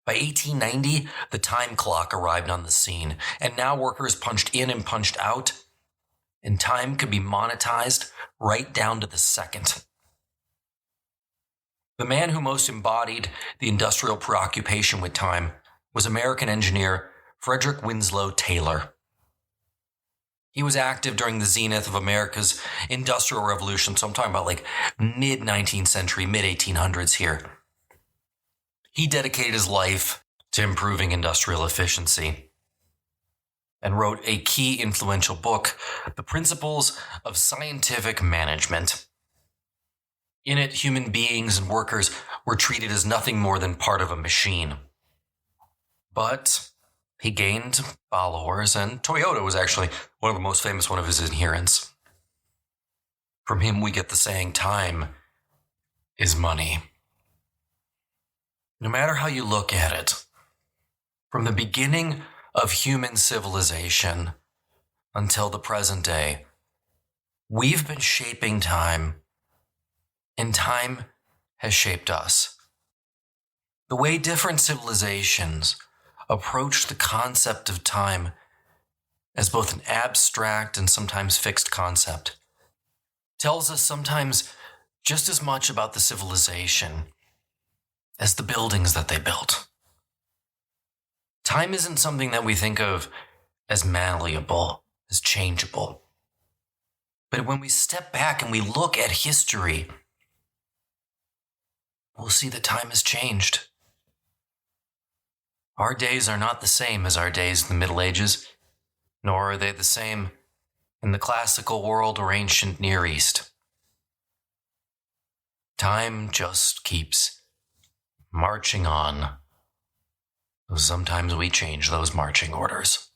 By 1890, the time clock arrived on the scene, and now workers punched in and punched out, and time could be monetized right down to the second. The man who most embodied the industrial preoccupation with time was American engineer Frederick Winslow Taylor. He was active during the zenith of America's Industrial Revolution, so I'm talking about like mid-19th century, mid-1800s here. He dedicated his life to improving industrial efficiency and wrote a key influential book, The Principles of Scientific Management. In it, human beings and workers were treated as nothing more than part of a machine. But he gained followers, and Toyota was actually one of the most famous one of his adherents. From him, we get the saying, time is money. No matter how you look at it, from the beginning of human civilization until the present day, we've been shaping time, and time has shaped us. The way different civilizations approach the concept of time as both an abstract and sometimes fixed concept tells us sometimes just as much about the civilization as the buildings that they built. Time isn't something that we think of as malleable, as changeable. But when we step back and we look at history, we'll see that time has changed. Our days are not the same as our days in the Middle Ages, nor are they the same in the classical world or ancient Near East. Time just keeps marching on. Sometimes we change those marching orders.